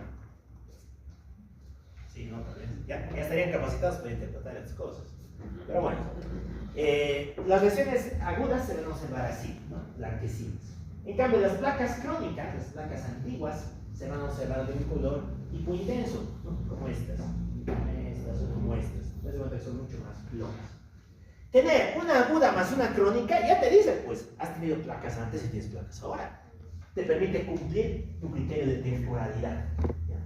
Sí, no, ya estarían capacitados para interpretar estas cosas. Pero bueno, las lesiones agudas se van a observar así, ¿no? Blanquecinas. En cambio, las placas crónicas, las placas antiguas, se van a observar de un color hipointenso, ¿no? Como estas o como estas. Les digo que son mucho más claras. Tener una aguda más una crónica ya te dice, pues, has tenido placas antes y tienes placas ahora. Te permite cumplir tu criterio de temporalidad. ¿Ya?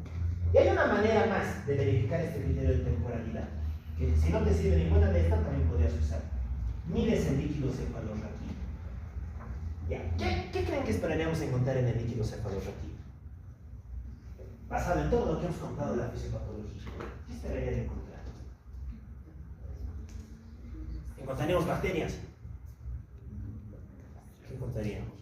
Y hay una manera más de verificar este criterio de temporalidad, que si no te sirve ninguna de estas, también podrías usar. Mides el líquido cefalorraquídeo. ¿Ya? ¿Qué creen que esperaríamos encontrar en el líquido cefalorraquídeo? Basado en todo lo que hemos contado de la fisiopatología, ¿qué esperarías encontrar? ¿Encontraríamos bacterias? ¿Qué encontraríamos?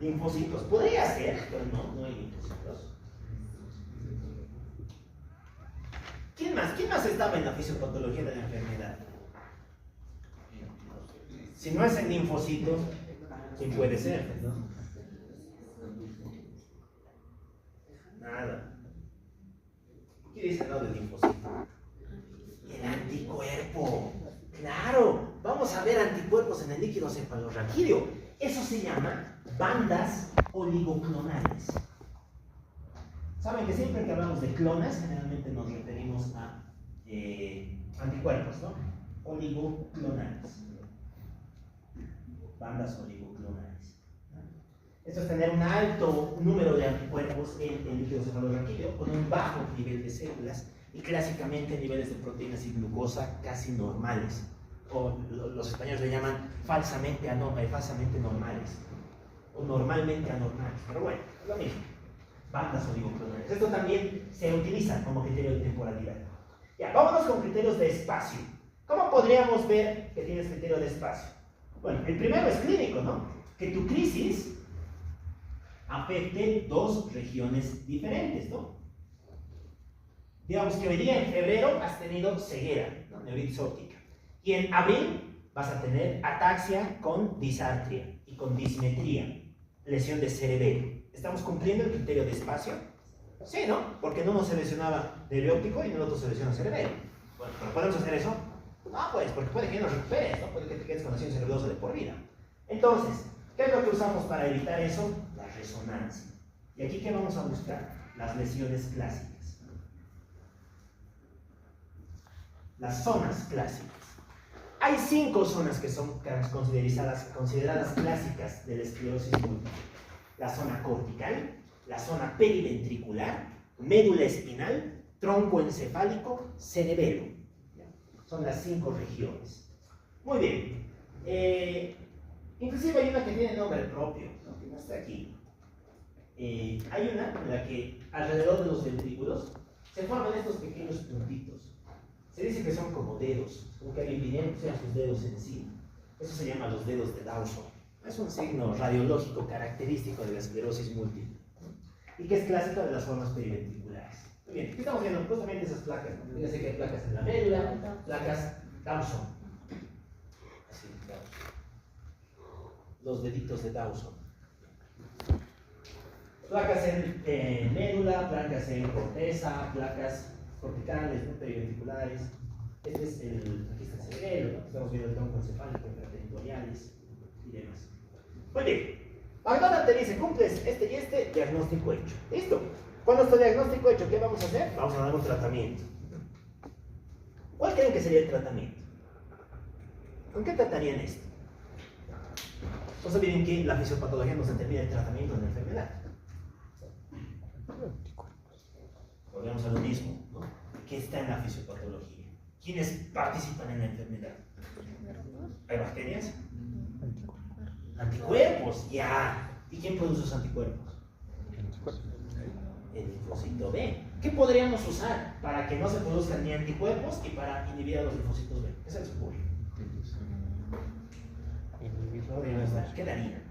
Linfocitos. Podría ser, pero no hay linfocitos. ¿Quién más estaba en la fisiopatología de la enfermedad? Si no es el linfocito, ¿quién puede ser? ¿No? Nada. ¿Qué dice no del linfocito? El anticuerpo. Claro, vamos a ver anticuerpos en el líquido cefalorraquídeo. Eso se llama bandas oligoclonales. Saben que siempre que hablamos de clonas, generalmente nos referimos a anticuerpos, ¿no? Oligoclonales. Bandas oligoclonales. Esto es tener un alto número de anticuerpos en el líquido cefalorraquídeo con un bajo nivel de células y clásicamente niveles de proteínas y glucosa casi normales, o los españoles le llaman falsamente normales, o normalmente anormales, pero bueno, es lo mismo, bandas oligoclonales. Esto también se utiliza como criterio de temporalidad. Ya, vámonos con criterios de espacio. ¿Cómo podríamos ver que tienes criterio de espacio? Bueno, el primero es clínico, ¿no? Que tu crisis afecte dos regiones diferentes, ¿no? Digamos que hoy día en febrero has tenido ceguera, ¿no? Neuritis óptica. Y en abril vas a tener ataxia con disartria y con dismetría, lesión de cerebelo. ¿Estamos cumpliendo el criterio de espacio? Sí, ¿no? Porque no se lesionaba nervio óptico y en el otro se lesiona cerebelo. Bueno, ¿pero podemos hacer eso? No, pues, porque puede que no recuperes, ¿no? Puede que te quedes con lesión cerebelosa de por vida. Entonces, ¿qué es lo que usamos para evitar eso? La resonancia. ¿Y aquí qué vamos a buscar? Las lesiones clásicas. Las zonas clásicas. Hay 5 zonas que son consideradas clásicas de la esclerosis múltiple. La zona cortical, la zona periventricular, médula espinal, tronco encefálico, cerebelo. Son las 5 regiones. Muy bien. Inclusive hay una que tiene nombre propio, ¿no? Que no está aquí. Hay una en la que alrededor de los ventrículos se forman estos pequeños puntitos. Se dice que son como dedos, como que alguien pidiera que sean sus dedos encima. Eso se llama los dedos de Dawson. Es un signo radiológico característico de la esclerosis múltiple, ¿no? Y que es clásico de las formas periventriculares. Muy bien, ¿qué estamos viendo? Justamente esas placas. Ya sé que hay placas en la médula, placas Dawson. Así, Dawson. Los deditos de Dawson. Placas en médula, placas en corteza, placas corticales, ¿no? Periventriculares. Este es aquí está el cerebro, ¿no? Estamos viendo el tronco encefálico, territoriales y demás. Muy bien. McDonald te dice, cumples este y este, diagnóstico hecho. ¿Listo? Cuando este diagnóstico hecho, ¿qué vamos a hacer? Vamos a dar un tratamiento. ¿Cuál creen que sería el tratamiento? ¿Con qué tratarían esto? Pues miren que la fisiopatología nos determina el tratamiento de la enfermedad. Volvemos a lo mismo, ¿no? ¿Qué está en la fisiopatología? ¿Quiénes participan en la enfermedad? ¿Hay bacterias? Anticuerpos, ya. ¿Y quién produce esos anticuerpos? El linfocito B. ¿Qué podríamos usar para que no se produzcan ni anticuerpos y para inhibir a los linfocitos B? ¿Qué se les ocurre? ¿Qué daría?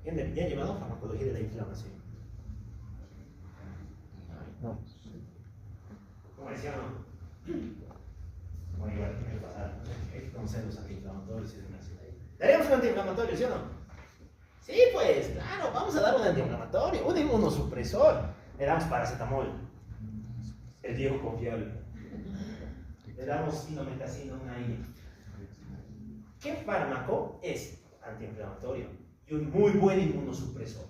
¿Ya han llevado farmacología de la inflamación? No. ¿Cómo decía no? Bueno, igual tiene que pasar. Hay que conocer los antiinflamatorios y demás. ¿Daríamos un antiinflamatorio, sí o no? Sí, pues, claro, vamos a dar un antiinflamatorio, un inmunosupresor. Le damos paracetamol, el viejo confiable. Le damos sinometacina, una I. ¿Qué fármaco es antiinflamatorio y un muy buen inmunosupresor?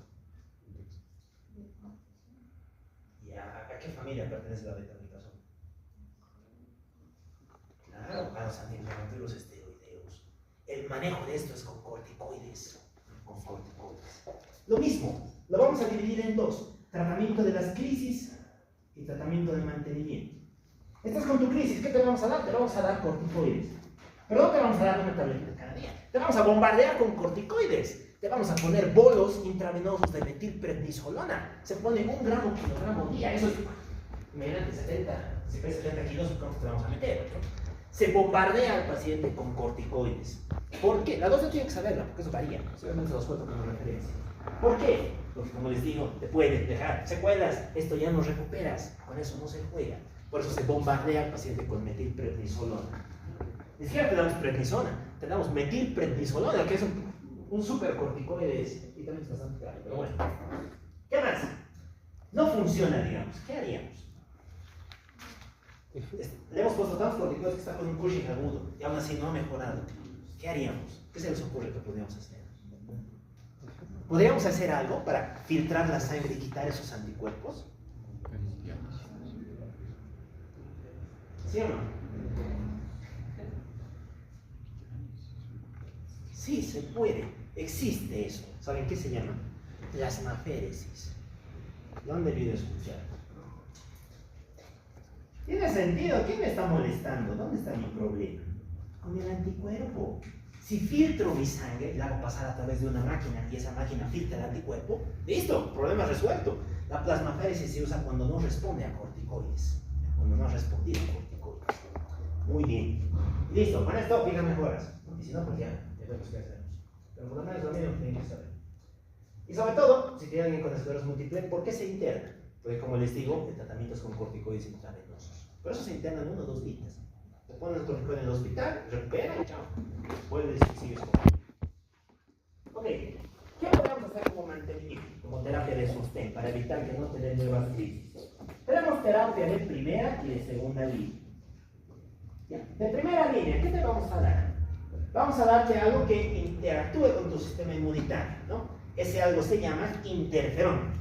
¿Y a qué familia pertenece la betamilazona? Claro, a los antiinflamatorios esteroideos. El manejo de esto es con corticoides. Lo mismo, lo vamos a dividir en dos: tratamiento de las crisis y tratamiento de mantenimiento. Estás con tu crisis, ¿qué te vamos a dar? Te vamos a dar corticoides. Pero no te vamos a dar una tableta cada día. Te vamos a bombardear con corticoides. Te vamos a poner bolos intravenosos de metilprednisolona. Se pone 1 gramo kilogramo día. Eso es, imagínate, 70, si pesa 70 kilos, ¿cuánto te vamos a meter? Se bombardea al paciente con corticoides. ¿Por qué? La dosis tiene que saberla, porque eso varía. Obviamente los cuento como referencia. ¿Por qué? Porque, como les digo, te pueden dejar secuelas. Esto ya no recuperas. Con eso no se juega. Por eso se bombardea al paciente con metilprednisolona. Ni siquiera te damos prednisona, te damos metilprednisolona, que es un supercorticoide y también es bastante grave, pero bueno. ¿Qué más? No funciona, digamos. ¿Qué haríamos? Le hemos puesto tantos corticoides que está con un Cushing agudo y aún así no ha mejorado. ¿Qué haríamos? ¿Qué se les ocurre que podríamos hacer? ¿Podríamos hacer algo para filtrar la sangre y quitar esos anticuerpos? ¿Sí o no? Sí, se puede. Existe eso. ¿Saben qué se llama? Plasmaféresis. ¿Lo han debido escuchar? ¿Tiene sentido? ¿Quién me está molestando? ¿Dónde está mi problema? Con el anticuerpo. Si filtro mi sangre, la hago pasar a través de una máquina y esa máquina filtra el anticuerpo, ¡listo! Problema resuelto. La plasmaféresis se usa cuando no responde a corticoides. Cuando no ha respondido a corticoides. Muy bien. Listo, con esto fija mejoras. Y si no, pues ya vemos qué hacemos. Pero por lo menos lo mínimo que tienen que saber. Y sobre todo, si tienen alguien con esclerosis múltiple, ¿por qué se interna? Porque como les digo, el tratamiento es con corticoides intravenosos. Por eso se internan 1 o 2 días. Te ponen el corticoide en el hospital, recuperan y chao. Vuelves y sigues comiendo. Ok, ¿qué podemos hacer como mantenimiento? Como terapia de sostén, para evitar que no tener nuevas crisis. Tenemos terapia de primera y de segunda línea. Ya. De primera línea, ¿qué te vamos a dar? Vamos a darte algo que interactúe con tu sistema inmunitario, ¿no? Ese algo se llama interferón.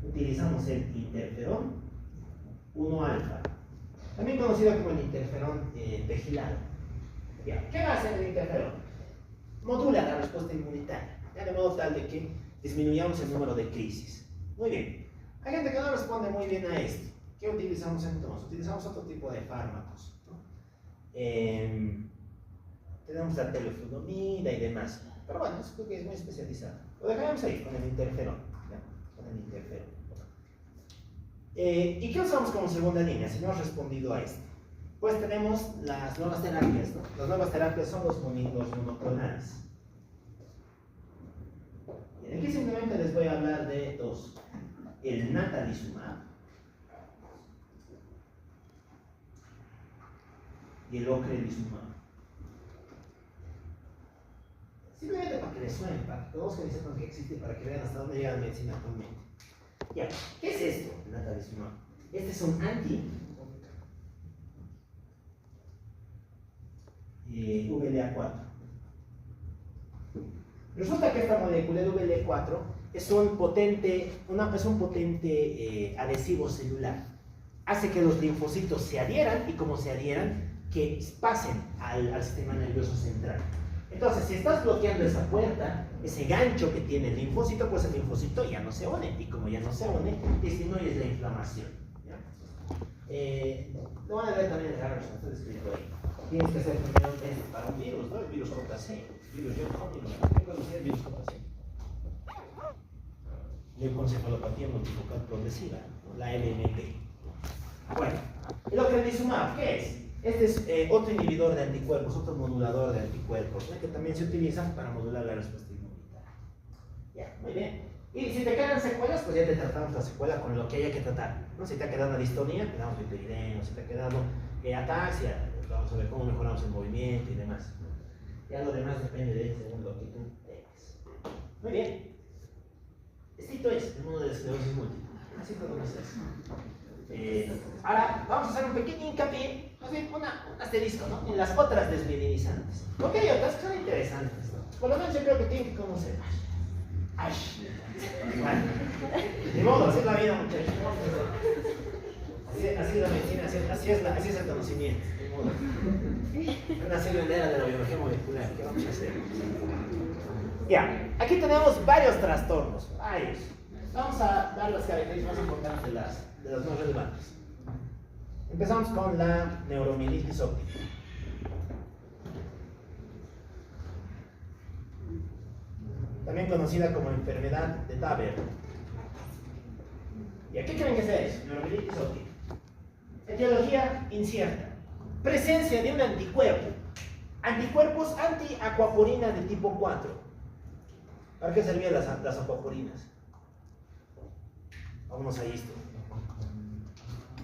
Utilizamos el interferón 1-alfa, también conocido como el interferón pegilado. ¿Qué va a hacer el interferón? Modula la respuesta inmunitaria, ya de modo tal de que disminuyamos el número de crisis. Muy bien. Hay gente que no responde muy bien a esto. ¿Qué utilizamos entonces? Utilizamos otro tipo de fármacos, ¿no? Tenemos la teloflunomida y demás. Pero bueno, eso creo que es muy especializado. Lo dejaremos ahí con el interferón. ¿Ya? Con el interferón. ¿Y qué usamos como segunda línea si no has respondido a esto? Pues tenemos las nuevas terapias, ¿no? Las nuevas terapias son los monoclonales. Y aquí simplemente les voy a hablar de dos. El natalizumab y el ocrelizumab. Simplemente para que les suene, para que conozcan y sepan que existe, para que vean hasta dónde llega la medicina actualmente. Ya, ¿qué es esto? Natalizumab. Este es un anti-VLA4. Resulta que esta molécula, el VLA4, es un potente adhesivo celular. Hace que los linfocitos se adhieran y como se adhieran, que pasen al sistema nervioso central. Entonces, si estás bloqueando esa puerta, ese gancho que tiene el linfocito, pues el linfocito ya no se une. Y como ya no se une, disminuyes la inflamación. ¿Ya? Lo van a ver también en Harrison, está descrito ahí. Tienes que hacer primero un test para un virus, ¿no? El virus JC. Virus John Hopkins. ¿Qué conocía el virus JC? Leucoencefalopatía multifocal progresiva, ¿no? La LMP. Bueno, el ocrelizumab, ¿qué es? Este es otro inhibidor de anticuerpos, otro modulador de anticuerpos, ¿no? Que también se utiliza para modular la respuesta inmunitaria. Ya, muy bien. Y si te quedan secuelas, pues ya te tratamos la secuela con lo que haya que tratar, ¿no? Si te ha quedado una distonía, te damos vitoideno. Si te ha quedado ataxia, vamos a ver cómo mejoramos el movimiento y demás, ¿no? Ya lo demás depende de según lo que tú tengas. Muy bien. Esto es el mundo de la esclerosis múltiple. Así todo lo haces. Ahora vamos a hacer un pequeño hincapié, más bien un asterisco, ¿no? En las otras desmielinizantes. Porque hay otras que son interesantes, ¿no? Por lo menos yo creo que tienen que conocer. ¡Ay! Bueno, de modo, así es la vida, muchachos. Así es la medicina, así es el conocimiento. De modo. Una serie de la biología molecular. ¿Qué vamos a hacer? Ya, aquí tenemos varios trastornos. Varios. Vamos a dar las características más importantes de las más relevantes. Empezamos con la neuromielitis óptica. También conocida como enfermedad de Taber. ¿Y a qué creen que sea eso? Neuromielitis óptica. Etiología incierta. Presencia de un anticuerpo. Anticuerpos anti-aquaporina de tipo 4. ¿Para qué servían las aquaporinas? Vámonos a esto.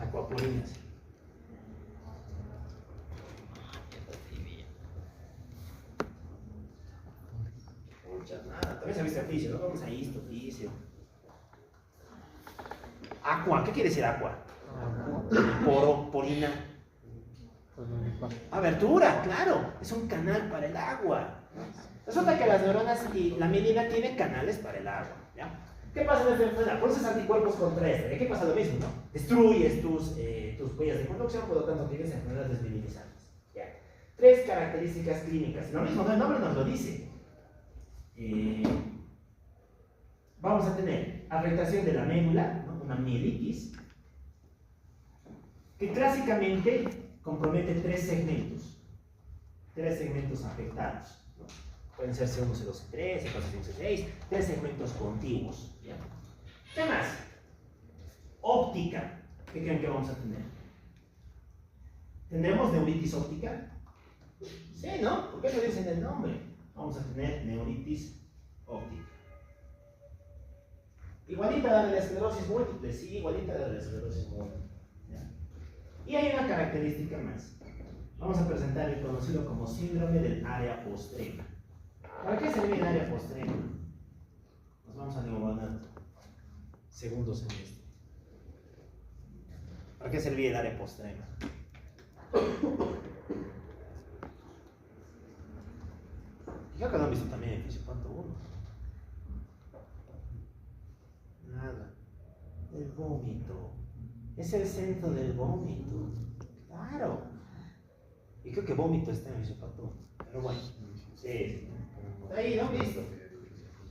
Aquaporinas. Muchas nada. También se viste oficio, ¿no? Vamos a esto, oficio. Aqua, ¿qué quiere decir aqua? Porina. Abertura, claro. Es un canal para el agua. Resulta que las neuronas y la mielina tienen canales para el agua. ¿Ya? ¿Qué pasa en esta enfermedad? Produces anticuerpos contra esta. ¿Qué pasa? Lo mismo, ¿no? Destruyes tus huellas de conducción, por lo tanto tienes enfermedades desmielizantes. ¿Ya? 3 características clínicas. Lo mismo, ¿no? El nombre nos lo dice. Vamos a tener afectación de la médula, ¿no? Una mielitis, que clásicamente compromete 3 segmentos. 3 segmentos afectados. ¿No? Pueden ser C1, C2, C3, C4, C5, C6, 3 segmentos contiguos. ¿Ya? ¿Qué más? Óptica. ¿Qué creen que vamos a tener? ¿Tendremos neuritis óptica? Sí, ¿no? ¿Por qué lo dicen el nombre? Vamos a tener neuritis óptica. Igualita a la de la esclerosis múltiple, sí, igualita a la de la esclerosis múltiple. ¿Ya? Y hay una característica más. Vamos a presentar el conocido como síndrome del área postrema. ¿Para qué sirve el área postrema? Nos vamos a neonato. Segundo semestre. ¿Para qué servía el área postrema? Creo que lo han visto también en Fisiopanto 1. Nada. El vómito. Es el centro del vómito. Claro. Y creo que vómito está en Fisiopanto 1. Pero bueno. Sí. Ahí, ¿no? Listo.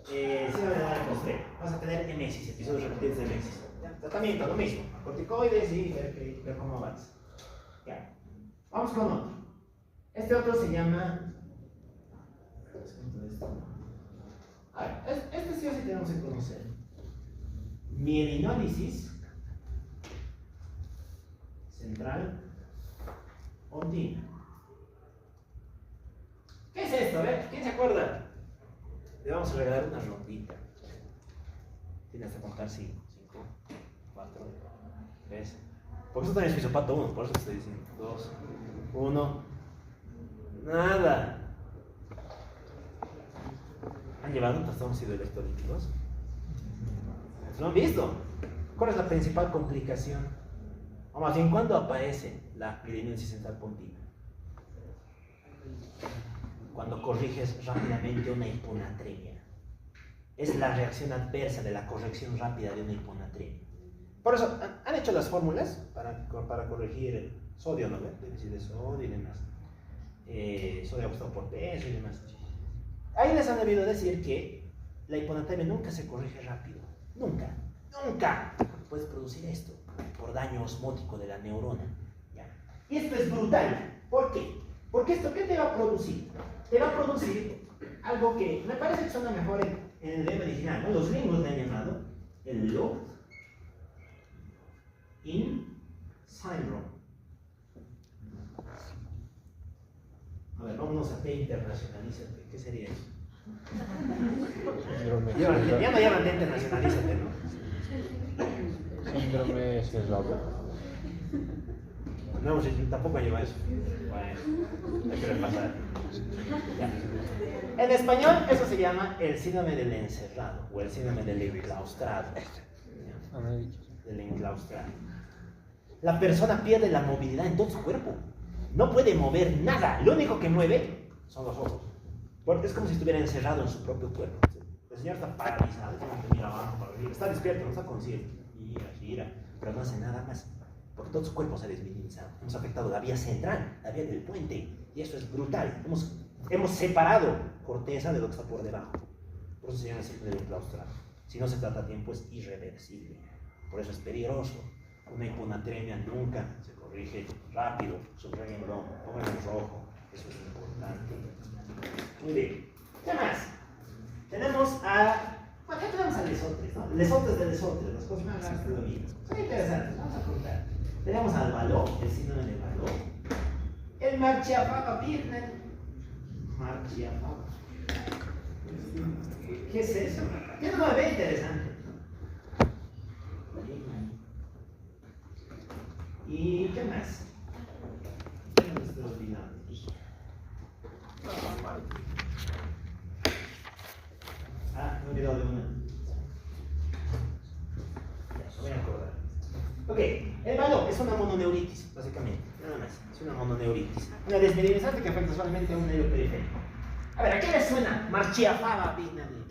Síndrome del área postrema. Vamos a tener emesis, episodios repetidos de emesis. ¿Ya? Tratamiento, lo mismo. Corticoides y ver cómo avanza. Ya. Vamos con otro. Este otro se llama... A ver, este sí o sí tenemos que conocer. Mielinólisis central ondina. ¿Qué es esto? A ver, ¿quién se acuerda? Le vamos a regalar una ropita. Tiene hasta contar 5, 4, 3. Porque eso también es fisiopato 1, por eso te estoy diciendo. 2, 1. Nada. ¿Han llevado un trastorno electrolíticos? ¿Lo han visto? ¿Cuál es la principal complicación? O más bien, ¿cuándo aparece la epidemiosis central pontina? Cuando corriges rápidamente una hiponatremia. Es la reacción adversa de la corrección rápida de una hiponatremia. Por eso, han hecho las fórmulas para corregir el sodio, ¿no? Déficit de sodio y demás. Sodio apostado por peso y demás. Ahí les han debido decir que la hiponatremia nunca se corrige rápido. Nunca. Nunca. Puedes producir esto por daño osmótico de la neurona. ¿Ya? Y esto es brutal. ¿Por qué? Porque esto, ¿qué te va a producir? Te va a producir algo que me parece que suena mejor en el idioma original, ¿no? Los gringos le han llamado el locked-in syndrome. A ver, vámonos a T internacionalízate. ¿Qué sería eso? Ya no llaman T internacionalízate, ¿no? Síndrome eslavo. No, tampoco lleva eso. Bueno, hay que repasar. Ya. En español, eso se llama el síndrome del encerrado o el síndrome del enclaustrado. Del enclaustrado. La persona pierde la movilidad en todo su cuerpo. No puede mover nada. Lo único que mueve son los ojos. Porque es como si estuviera encerrado en su propio cuerpo. El señor está paralizado, mira abajo, para arriba. Está despierto, no está consciente. Gira, pero no hace nada más. Porque todo su cuerpo se ha desminimizado. Hemos afectado la vía central, la vía del puente. Y eso es brutal. Hemos separado corteza de lo que está por debajo. Por eso se llama síndrome del enclaustrado. Si no se trata a tiempo, es irreversible. Por eso es peligroso. Una hiponatremia nunca se corrige rápido. Subrayenlo, pónganlo en rojo. Eso es importante. Muy bien. ¿Qué más? Tenemos a... Bueno, ya tenemos a Lesotres, ¿no? Lesotres de Lesotres, las cosas más raras de la vida. Son interesantes, vamos a contar. Tenemos al Való, el síndrome de Való. El Marchiafava-Birnen. Marchiafava. ¿Qué es eso? Tiene un nombre interesante. ¿Y qué más? ¿Qué me estoy olvidando? Me he olvidado de una. Ya, me voy a acordar. Ok, el Való es una mononeuritis, básicamente. Nada más, es una mononeuritis. Una desmineralizante que afecta solamente a un nervio periférico. A ver, ¿a qué les suena? Marchiafava,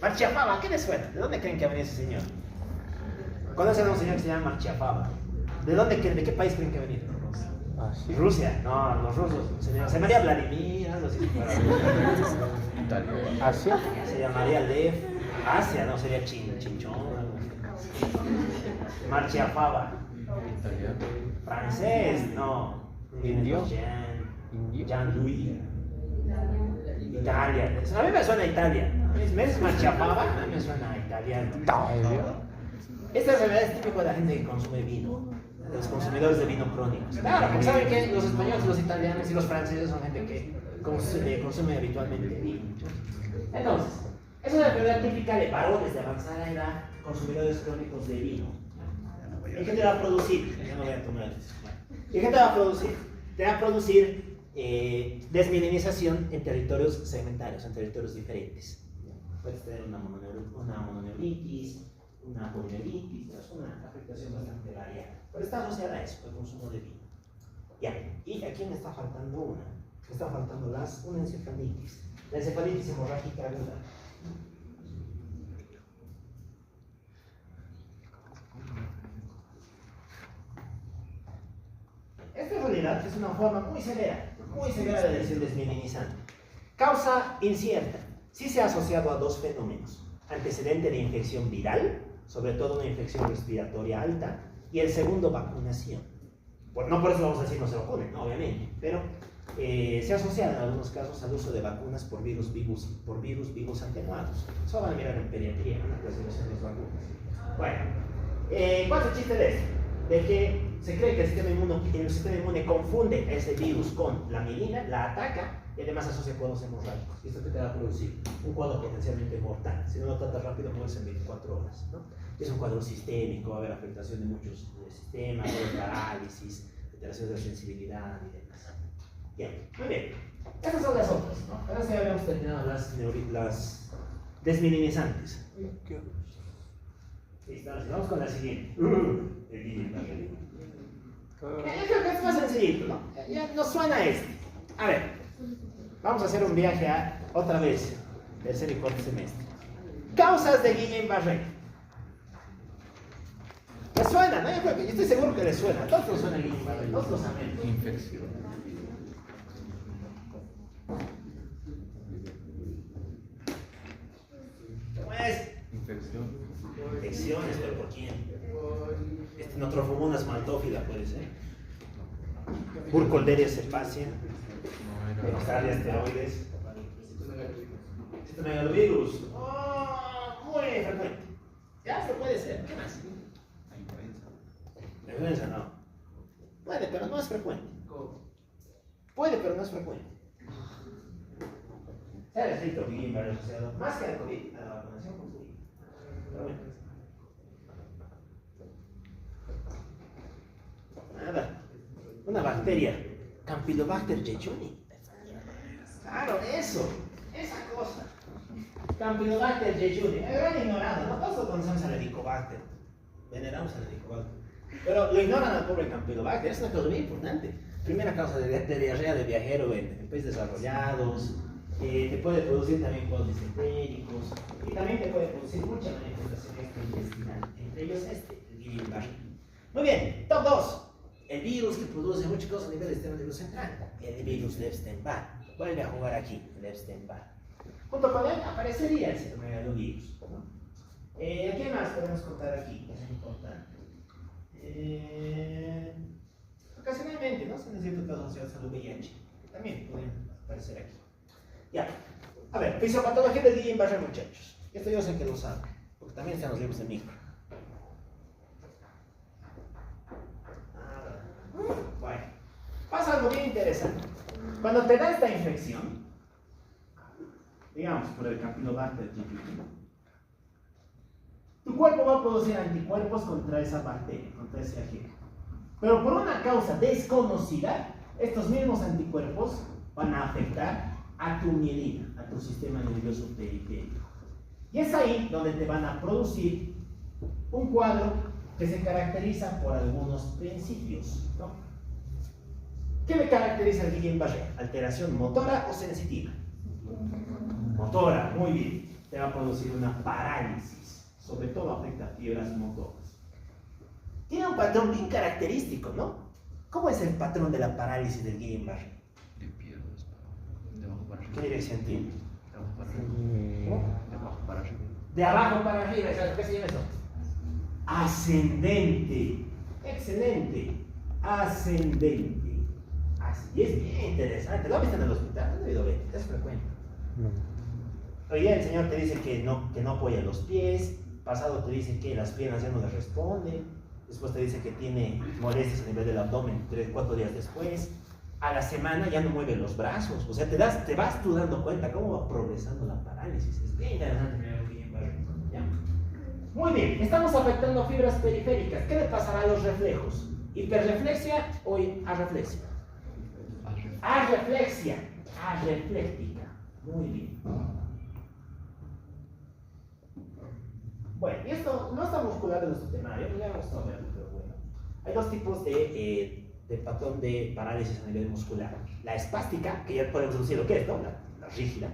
Marchiafava, ¿a qué les suena? ¿De dónde creen que ha venido ese señor? ¿Conocen a un señor que se llama Marchiafava? ¿De qué país creen que ha venido? Ah, sí. Rusia, no, los rusos. Se llamaría Vladimir, algo así. Italia. ¿Asia? Se llamaría Lev. Asia, no, sería Chinchón. Algo así. Marchiafava. Italiano. Francés, no. ¿Indio? Indio. Jean-Louis. Italia. A mí me suena a Italia. ¿Me es Marchiafava? A mí me suena a italiano. Esta enfermedad es típica de la gente que consume vino, de los consumidores de vino crónicos. Claro, porque saben que los españoles, los italianos y los franceses son gente que consume habitualmente vino. Entonces, es una enfermedad típica de varones de avanzada edad, consumidores crónicos de vino. ¿Y qué te va a producir? Yo no voy a tomar eso. ¿Y qué te va a producir? Te va a producir desminimización en territorios segmentarios, en territorios diferentes. Puedes tener una mononeuritis, una polineuritis, es una afectación bastante variada. Pero está asociada a eso, el consumo de vino. Ya, y aquí me está faltando una. Me está faltando una encefalitis. La encefalitis hemorrágica aguda. Esta en realidad es una forma muy severa de decir desminimizante. Causa incierta. Sí se ha asociado a dos fenómenos. Antecedente de infección viral, sobre todo una infección respiratoria alta, y el segundo, vacunación. No por eso vamos a decir no se vacunen, no, obviamente, pero se asocia en algunos casos al uso de vacunas por virus vivos atenuados. Eso van a mirar en pediatría, en la clasificación de las vacunas. Bueno, ¿cuál es el chiste de esto? De que se cree que el sistema inmune confunde ese virus con la mielina, la ataca, y además asocia cuadros hemorrágicos. ¿Y esto qué te va a producir? Un cuadro potencialmente mortal. Si no lo tratas rápido, mueres en 24 horas, ¿no? Es un cuadro sistémico, va a haber afectación de muchos sistemas, va a haber parálisis, alteraciones de sensibilidad y demás. Bien, muy bien. Estas son las otras, ¿no? Ahora sí habíamos terminado las desminimizantes. Listo, ahora sí, vamos con la siguiente. El Guillain-Barré. Yo creo que es más sencillito, ¿no? Ya nos suena este. A ver, vamos a hacer un viaje otra vez, tercer y cuarto semestre. Causas de Guillain-Barré. ¿Les suena? ¿No? Yo estoy seguro que les suena. A todos nos suena Guillain-Barré, todos lo sabemos. Infección. ¿Cómo es? Infección. Infecciones, pero ¿por quién? Notrofomonas maltófila puede ser. Burkholderia cepacia. Australia esteroides. Citomegalovirus. Oh, muy frecuente. Ya, esto puede ser. ¿Qué más? La influenza no. Puede, pero no es frecuente. Puede, pero no es frecuente. Se ha descrito Guillain-Barré asociado más que al COVID, a la vacunación con COVID. Pero bueno. Nada. Una bacteria. Campylobacter jejuni. Claro, eso. Esa cosa. Campylobacter jejuni. Me habían ignorado, ¿no? Todos conocemos al Helicobacter. Veneramos al Helicobacter. Pero lo ignoran al pobre Campylobacter. Es una cosa muy importante. Primera causa de diarrea de viajero en países desarrollados. Te puede producir también cuadros disentéricos. Y también te puede producir mucha manifestación extraintestinal. Entre ellos el Guillain-Barré. Muy bien, top 2. El virus que produce muchas cosas a nivel del sistema nervioso central. El virus Epstein-Barr. Vuelve a jugar aquí, el Epstein-Barr. Junto con él aparecería el citomegalovirus, ¿no? ¿Qué más podemos contar aquí? Es importante. Ocasionalmente, ¿no? Se necesita casos asociados al VIH. También pueden aparecer aquí. Ya. A ver, fisiopatología del Guillain-Barré, muchachos. Esto yo sé que lo saben, porque también están los libros de micro. Bueno, pasa algo bien interesante. Cuando te da esta infección, digamos por el Campylobacter jejuni, tu cuerpo va a producir anticuerpos contra esa bacteria, contra ese agente. Pero por una causa desconocida, estos mismos anticuerpos van a afectar a tu mielina, a tu sistema nervioso periférico. Y es ahí donde te van a producir un cuadro que se caracteriza por algunos principios, ¿no? ¿Qué le caracteriza al Guillain-Barré? ¿Alteración motora o sensitiva? Motora, muy bien. Te va a producir una parálisis, sobre todo afecta a fibras motoras. Tiene un patrón bien característico, ¿no? ¿Cómo es el patrón de la parálisis del Guillain-Barré? De piernas. De abajo para arriba. ¿Qué dirección tiene? De abajo para arriba. De abajo para arriba. De abajo para arriba, ¿sabes qué se llama eso? Ascendente. Excelente. Ascendente. Y es bien interesante. ¿Lo has visto en el hospital? No he debido ver. Es frecuente. Hoy día el señor te dice que no apoya los pies. Pasado te dice que las piernas ya no le responden. Después te dice que tiene molestias a nivel del abdomen 3-4 días después. A la semana ya no mueve los brazos. O sea, te vas tú dando cuenta cómo va progresando la parálisis. Es bien interesante. ¿Ya? Muy bien. Estamos afectando fibras periféricas. ¿Qué le pasará a los reflejos? ¿Hiperreflexia o arreflexia? Arreflexia. Arrefléctica. Muy bien. Bueno, y esto no está muscular en nuestro temario, ya hemos estado verlo, pero bueno. Hay dos tipos de patrón de parálisis a nivel muscular. La espástica, que ya podemos decir lo que es, ¿no? La rígida,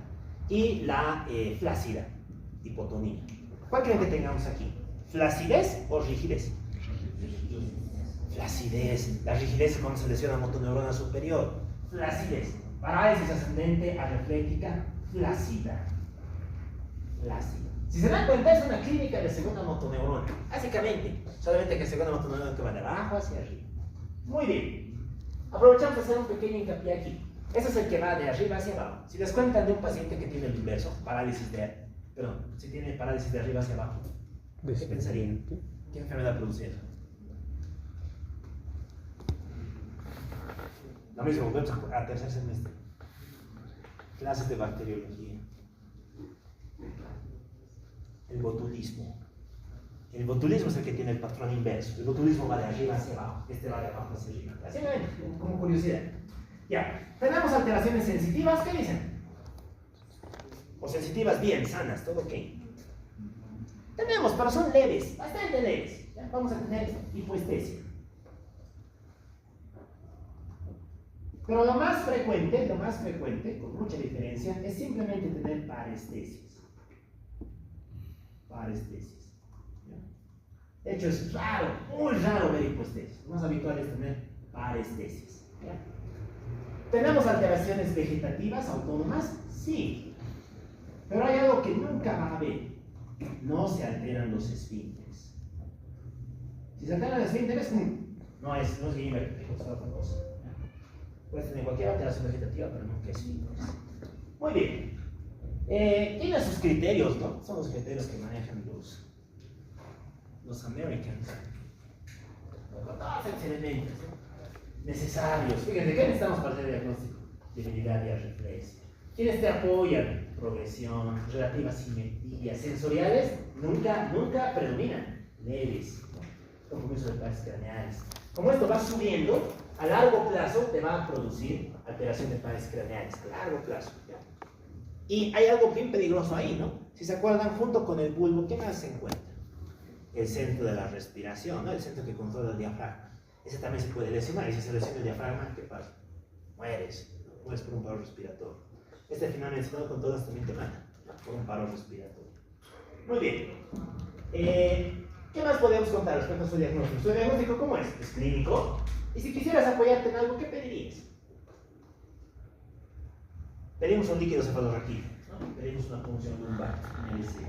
y la flácida, hipotonía. ¿Cuál creen que tengamos aquí? ¿Flacidez o rigidez? Flacidez. La rigidez es cuando se lesiona la motoneurona superior. Flacidez. Parálisis ascendente, arrefléctica, flácida. Flácida. Si se dan cuenta, es una clínica de segunda motoneurona. Básicamente, solamente que segunda motoneurona que va de abajo hacia arriba. Muy bien. Aprovechamos de hacer un pequeño hincapié aquí. Ese es el que va de arriba hacia abajo. Si les cuentan de un paciente que tiene el inverso, si tiene parálisis de arriba hacia abajo, ¿qué pensarían? ¿Qué enfermedad produce eso? Lo mismo, volvemos a tercer semestre. Clases de bacteriología. El botulismo. El botulismo es el que tiene el patrón inverso. El botulismo va de arriba hacia abajo. Este va de abajo hacia arriba. Así me ven, como curiosidad. Ya. Tenemos alteraciones sensitivas. ¿Qué dicen? O sensitivas bien, sanas, todo ok. Tenemos, pero son leves, bastante leves. ¿Ya? Vamos a tener hipoestesia. Pero lo más frecuente, con mucha diferencia, es simplemente tener parestesias. Parestesias. ¿Ya? De hecho, es raro, muy raro ver hipoestesias. Lo más habitual es tener parestesias. ¿Ya? ¿Tenemos alteraciones vegetativas autónomas? Sí. Pero hay algo que nunca va a haber. No se alteran los esfínteres. Si se alteran los esfínteres, no es Gilbert, es otra cosa. Puedes tener cualquier alteración vegetativa, pero nunca esfínteres. Muy bien. Tiene sus criterios, ¿no? Son los criterios que manejan los Americans. Con todos esos elementos, ¿no? Necesarios. Fíjense, ¿qué necesitamos para hacer el diagnóstico? Debilidad y reflexión. ¿Quiénes te apoyan? Progresión, relativa simetría, sensoriales, nunca predominan, leves, ¿no? Compromiso de pares craneales. Como esto va subiendo, a largo plazo te va a producir alteración de pares craneales, a largo plazo. ¿Ya? Y hay algo bien peligroso ahí, ¿no? Si se acuerdan, junto con el bulbo, ¿qué más se encuentra? El centro de la respiración, ¿no? El centro que controla el diafragma. Ese también se puede lesionar, y si se lesiona el diafragma, ¿qué pasa? Mueres por un paro respiratorio. Este final mencionado con todas también te mata, ¿no? Por un paro respiratorio. Muy bien. ¿Qué más podemos contar respecto a su diagnóstico? ¿Su diagnóstico cómo es? Es clínico. Y si quisieras apoyarte en algo, ¿qué pedirías? Pedimos un líquido cefalorraquídeo, ¿no? Pedimos una punción lumbar en el LC.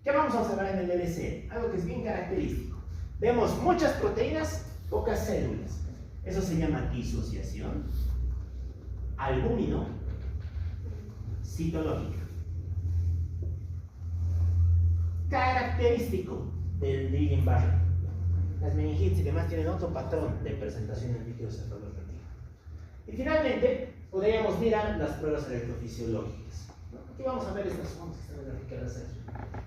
¿Qué vamos a observar en el LC? Algo que es bien característico. Vemos muchas proteínas, pocas células. Eso se llama disociación albúmino citológica. Característico del Guillain-Barré. Las meningitis y demás tienen otro patrón de presentación en líquido cefalorraquídeo. Y finalmente, podríamos mirar las pruebas electrofisiológicas. Aquí vamos a ver estas ondas que están en la rica de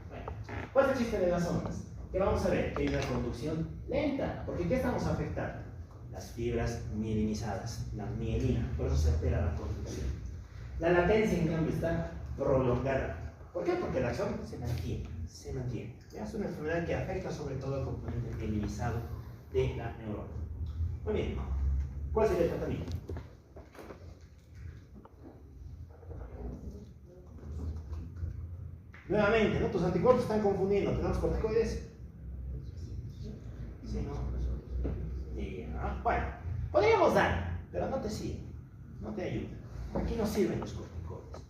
Bueno, ¿cuál es el chiste de las ondas? Que vamos a ver que hay una conducción lenta, porque ¿qué estamos afectando? Las fibras mielinizadas, la mielina, por eso se altera la conducción. La latencia, en cambio, está prolongada. ¿Por qué? Porque la acción se mantiene. ¿Ya? Es una enfermedad que afecta sobre todo al componente mielinizado de la neurona. Muy bien. ¿Cuál sería el tratamiento? Nuevamente, ¿no? Tus anticuerpos están confundiendo. ¿Tenemos corticoides? Sí, no. Bueno, podríamos dar, pero no te sirve, no te ayuda. Aquí no sirven los corticoides.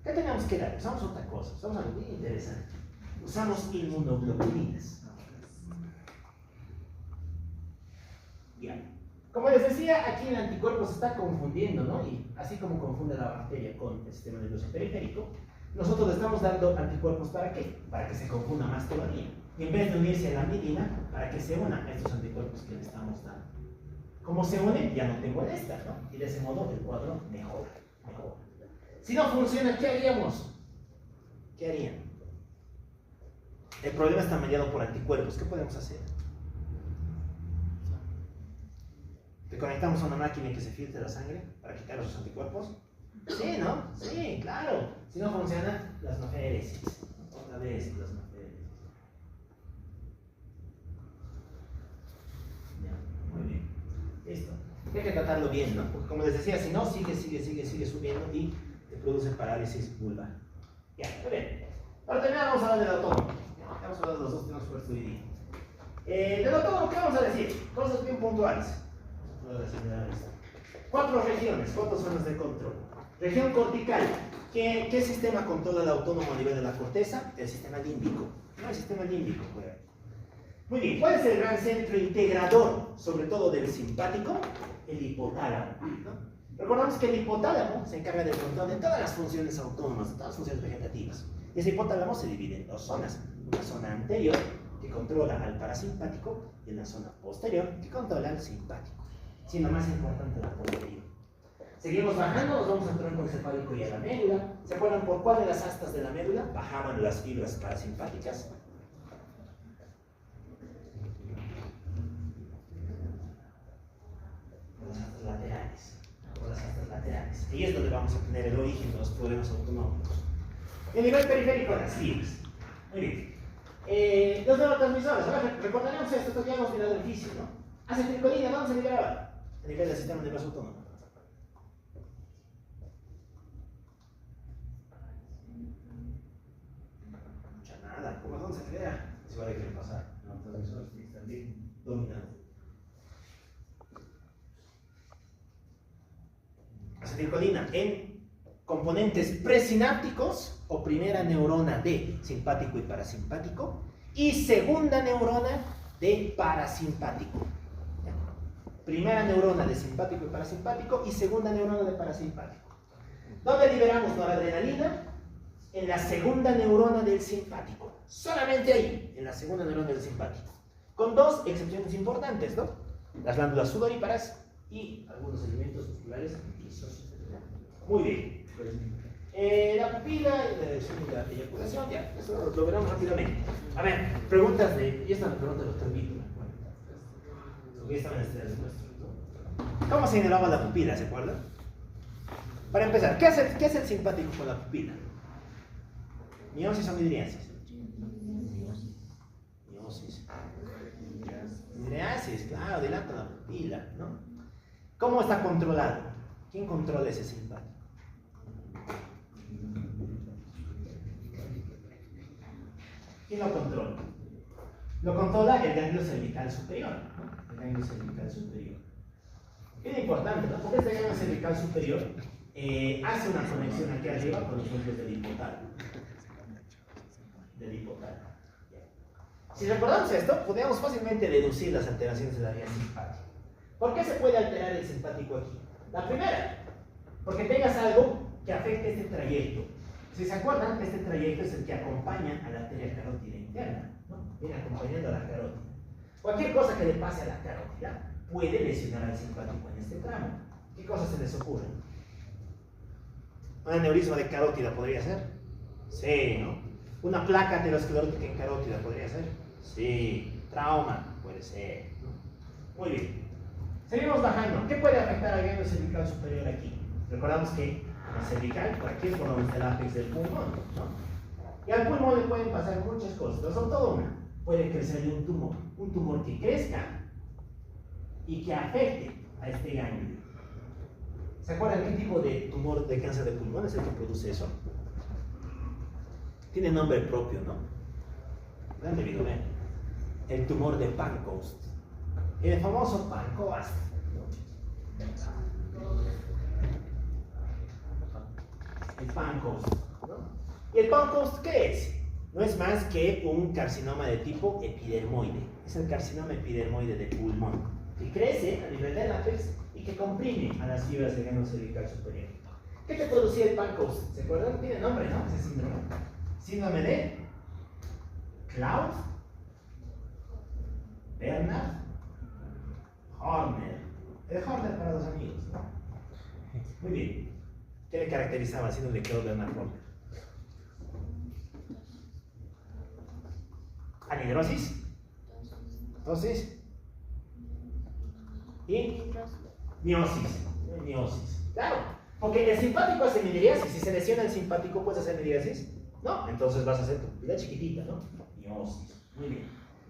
¿Qué tenemos que dar? Usamos otra cosa, usamos algo bien interesante. Usamos inmunoglobulinas. Bien. Como les decía, aquí el anticuerpo se está confundiendo, ¿no? Y así como confunde la bacteria con el sistema nervioso periférico, nosotros le estamos dando anticuerpos ¿para qué? Para que se confunda más todavía. Y en vez de unirse a la mielina, para que se unan a estos anticuerpos que le estamos dando. Como se unen, ya no te molesta, ¿no? Y de ese modo el cuadro mejora. Si no funciona, ¿qué haríamos? ¿Qué harían? El problema está mediado por anticuerpos. ¿Qué podemos hacer? ¿Te conectamos a una máquina que se filtre la sangre para quitar esos anticuerpos? Sí, ¿no? Sí, claro. Si no funciona, plasmaféresis. Otra vez, plasmaféresis. Ya, muy bien. Listo. Hay que tratarlo bien, ¿no? Porque como les decía, si no, sigue subiendo y te produce parálisis vulvar. Ya, muy bien. Para terminar, vamos a hablar del autónomo. Vamos a hablar de los dos temas fuertes hoy día. Del autónomo, ¿qué vamos a decir? Cosas bien puntuales. 4 regiones, 4 zonas de control. Región cortical. ¿Qué sistema controla el autónomo a nivel de la corteza? El sistema límbico. No, el sistema límbico, pues. Muy bien, ¿cuál es el gran centro integrador, sobre todo del simpático? El hipotálamo, ¿no? Recordamos que el hipotálamo se encarga del control de todas las funciones autónomas, de todas las funciones vegetativas. Y ese hipotálamo se divide en 2 zonas. Una zona anterior, que controla al parasimpático, y una zona posterior, que controla al simpático. Siendo más importante la posterior. Seguimos bajando, nos vamos al tronco encefálico y a la médula. ¿Se acuerdan por cuál de las astas de la médula bajaban las fibras parasimpáticas? Por las astas laterales. Ahí es donde vamos a tener el origen de los problemas autonómicos. El nivel periférico, las fibras. Muy bien. Los neurotransmisores, ahora recordaremos esto, ya hemos mirado el físico, ¿no? Acetilcolina, ¿dónde se liberaba? A nivel del sistema nervioso autónomo. Mucha nada, ¿cómo dónde se libera? Se va a querer pasar. Neurotransmisores que están bien dominados. Acetilcolina en componentes presinápticos o primera neurona de simpático y parasimpático y segunda neurona de parasimpático. Primera neurona de simpático y parasimpático y segunda neurona de parasimpático. ¿Dónde liberamos noradrenalina? En la segunda neurona del simpático. Solamente ahí, en la segunda neurona del simpático. Con dos excepciones importantes, ¿no? Las glándulas sudoríparas y algunos elementos musculares lisos. Muy bien. La pupila y la eyaculación, ya, eso lo veremos rápidamente. A ver, preguntas de. Y esta es la pregunta del doctor Víctor. Porque esta es la respuesta. ¿Cómo se inervaba la pupila? ¿Se acuerdan? Para empezar, ¿qué hace el simpático con la pupila? ¿Miosis o midriasis? Miosis. Midriasis, claro, dilata la pupila, ¿no? ¿Cómo está controlado? ¿Quién controla ese simpático? ¿Quién lo controla? Lo controla el ganglio cervical superior, ¿no? El ganglio cervical superior. Es importante, ¿no? Porque este ganglio cervical superior hace una conexión aquí arriba con los núcleos del hipotálamo. Si recordamos esto, podemos fácilmente deducir las alteraciones de la vía simpática. ¿Por qué se puede alterar el simpático aquí? La primera, porque tengas algo que afecte este trayecto. Si se acuerdan, este trayecto es el que acompaña a la arteria carótida interna, ¿no? Viene acompañando a la carótida. Cualquier cosa que le pase a la carótida puede lesionar al simpático en este tramo. ¿Qué cosas se les ocurre? ¿Un aneurisma de carótida podría ser? Sí, ¿no? ¿Una placa aterosclerótica en carótida podría ser? Sí. ¿Trauma? Puede ser, ¿no? Muy bien. Seguimos bajando. ¿Qué puede afectar al ganglio cervical superior aquí? Recordamos que la cervical, por aquí es por donde está el ápex del pulmón, ¿no? Y al pulmón le pueden pasar muchas cosas, pero sobre todo una. Puede crecerle un tumor que crezca y que afecte a este ganglio. ¿Se acuerdan qué tipo de tumor de cáncer de pulmón es el que produce eso? Tiene nombre propio, ¿no? ¿Han debido ver? El tumor de Pancoast. El famoso Pancoast. El Pancoast, ¿no? ¿Y el Pancoast qué es? No es más que un carcinoma de tipo epidermoide. Es el carcinoma epidermoide de pulmón, que crece a nivel del ápex y que comprime a las fibras del ganglio cervical superior. ¿Qué te producía el Pancoast? ¿Se acuerdan? Tiene nombre, ¿no? Ese síndrome. Síndrome de Claude Bernard Horner. El Horner para los amigos, ¿no? Muy bien. ¿Qué le caracterizaba el síndrome de Claude Bernard Horner? Anhidrosis, tosis y miosis. Miosis. Claro, porque el simpático hace midriasis. Si se lesiona el simpático, ¿puedes hacer midriasis? No, entonces vas a hacer tu pupila chiquitita, ¿no? Miosis. Muy bien.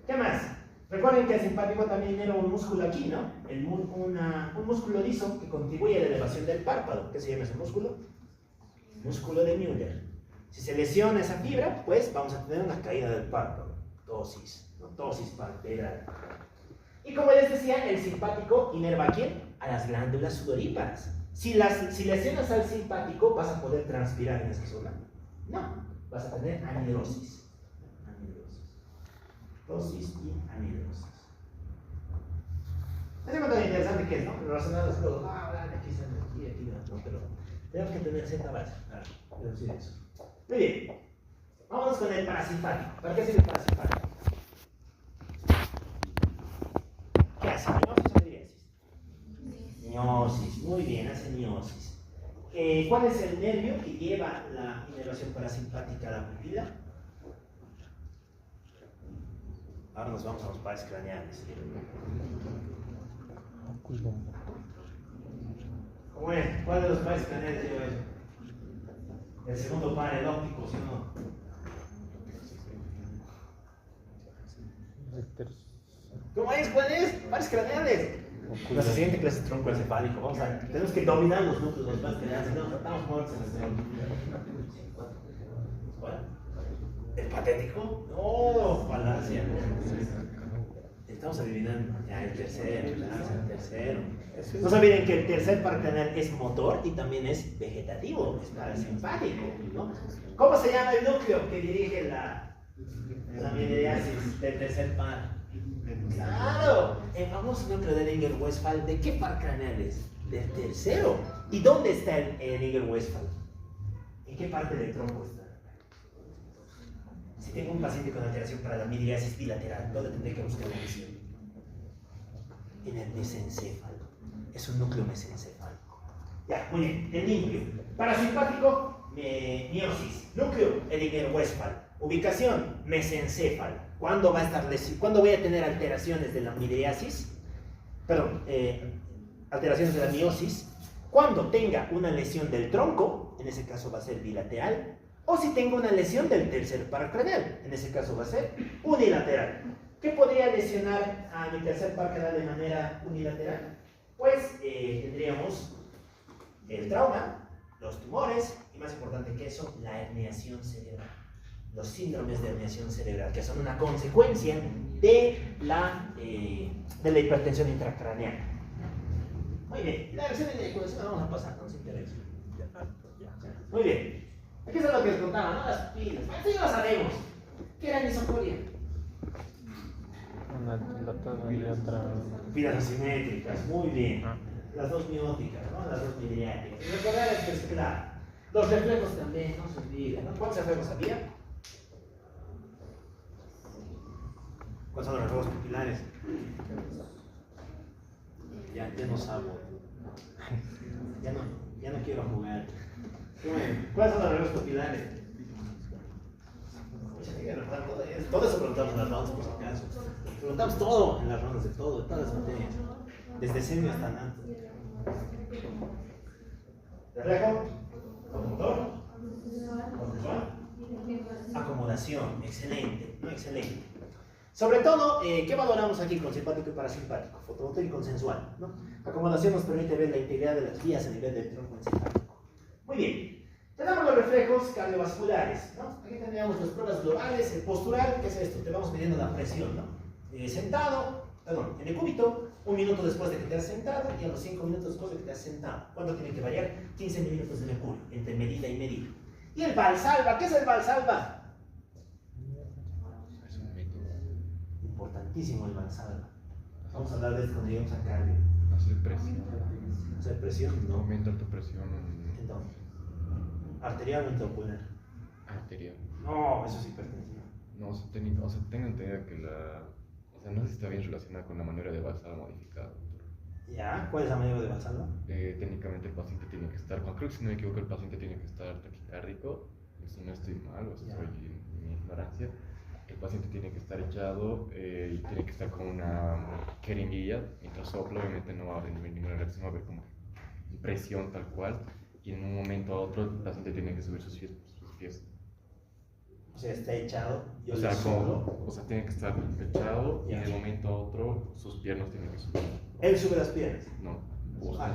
¿Qué más? Recuerden que el simpático también era un músculo aquí, ¿no? Un músculo liso que contribuye a la elevación del párpado. ¿Qué se llama ese músculo? Músculo de Müller. Si se lesiona esa fibra, pues vamos a tener una caída del párpado. Tosis, ¿no? Tosis palpebral. Y como les decía, el simpático inerva ¿a quién? A las glándulas sudoríparas. Si lesionas al simpático, ¿vas a poder transpirar en esa zona? No, vas a tener anhidrosis. Tosis y anhidrosis. Es un tan interesante que es, ¿no? Relacionados con los aquí están, aquí, ¿no? Pero tenemos que tener cierta base para deducir eso. Muy bien. Vamos con el parasimpático. ¿Para qué sirve el parasimpático? ¿Qué hace? ¿Miosis o midriasis? Miosis. Muy bien, hace miosis. ¿Cuál es el nervio que lleva la inervación parasimpática a la pupila? Ahora nos vamos a los pares craneales. ¿Cómo es? ¿Cuál de los pares para escanear yo eso. El segundo par, el óptico, ¿sí o no? El tercer. ¿Cómo es? ¿Cuál es? Pares craneales. Nuestra siguiente clase es troncoencefálico. Vamos a, tenemos que dominar los núcleos, los pares craneales, si no, estamos muertos en este momento. ¿Cuál? ¿El patético? No, falacia. Estamos adivinando. Ya, el tercero, el tercero. No se olviden que el tercer par craneal es motor y también es vegetativo, es parasimpático, ¿no? ¿Cómo se llama el núcleo que dirige la midriasis del tercer par? Claro, el famoso núcleo de Ehlers-Westphal. ¿De qué par craneal es? Del tercero. ¿Y dónde está el Ehlers-Westphal? ¿En qué parte del tronco está? Si tengo un paciente con alteración para la midriasis bilateral, ¿dónde tendré que buscar la lesión? En el mesencéfalo. Es un núcleo mesencéfalico. Ya, muy bien. El núcleo parasimpático, miosis. Núcleo, Ehlers-Westphal. Ubicación, mesencéfalo. ¿Cuándo va a estar ¿Cuándo voy a tener alteraciones de la midriasis? Perdón, alteraciones de la miosis. Cuando tenga una lesión del tronco, en ese caso va a ser bilateral, o si tengo una lesión del tercer par craneal, en ese caso va a ser unilateral. ¿Qué podría lesionar a mi tercer par craneal de manera unilateral? Pues tendríamos el trauma, los tumores, y más importante que eso, la herniación cerebral. Los síndromes de herniación cerebral, que son una consecuencia de la hipertensión intracraneal. Muy bien, la versión de eyaculación la vamos a pasar, no se interesa. Muy bien, aquí es lo que les contaba, ¿no? Las pilas. Esto ya lo sabemos. ¿Qué era misocoria? Una dilatada y otra. Pilas asimétricas, muy bien. Las dos mióticas, ¿no? Las dos midriáticas. Recordar esto es claro. Los reflejos también, no se olviden, ¿no? ¿Cuántos reflejos había? ¿Cuáles son los reflejos pupilares? Ya no sabo. Ya no quiero jugar. ¿Cuáles son los reflejos pupilares? Todo eso preguntamos en las rondas, por si acaso. Preguntamos todo en las rondas, de todas las materias. Desde semio hasta nato. Reflejo, conductor, consensual, acomodación, excelente, no excelente. Sobre todo, ¿qué valoramos aquí con simpático y parasimpático? Fotomotor y consensual, ¿no? Acomodación nos permite ver la integridad de las vías a nivel del tronco encefálico. Muy bien. Tenemos los reflejos cardiovasculares, ¿no? Aquí tendríamos las pruebas globales, el postural, ¿qué es esto? Te vamos midiendo la presión, ¿no? En decúbito, 1 minuto después de que te has sentado y a los 5 minutos después de que te has sentado. ¿Cuánto tiene que variar? 15 milímetros de mercurio entre medida y medida. ¿Y el Valsalva? ¿Qué es el Valsalva? Es un método. Importantísimo el Valsalva. Vamos a hablar de esto cuando lleguemos a cardio. Hacer presión. ¿Hacer presión? No. Aumentar tu presión ¿En dónde? ¿Arterial o intraocular? arterial. No, eso es hipertensión. No, tengo entendido que no sé si está bien relacionada con la manera de Valsalva modificada. ¿Ya? ¿Cuál es la manera de Valsalva? Técnicamente el paciente tiene que estar, creo que si no me equivoco, el paciente tiene que estar taquicárdico, si no estoy mal, o si estoy en mi ignorancia. El paciente tiene que estar echado y tiene que estar con una jeringuilla, mientras sopla, obviamente no va a haber ninguna reacción, va a haber como presión tal cual, y en un momento a otro el paciente tiene que subir sus pies. O sea, está echado. O sea, tiene que estar echado y en el momento a otro sus piernas tienen que subir. Él sube las piernas. No.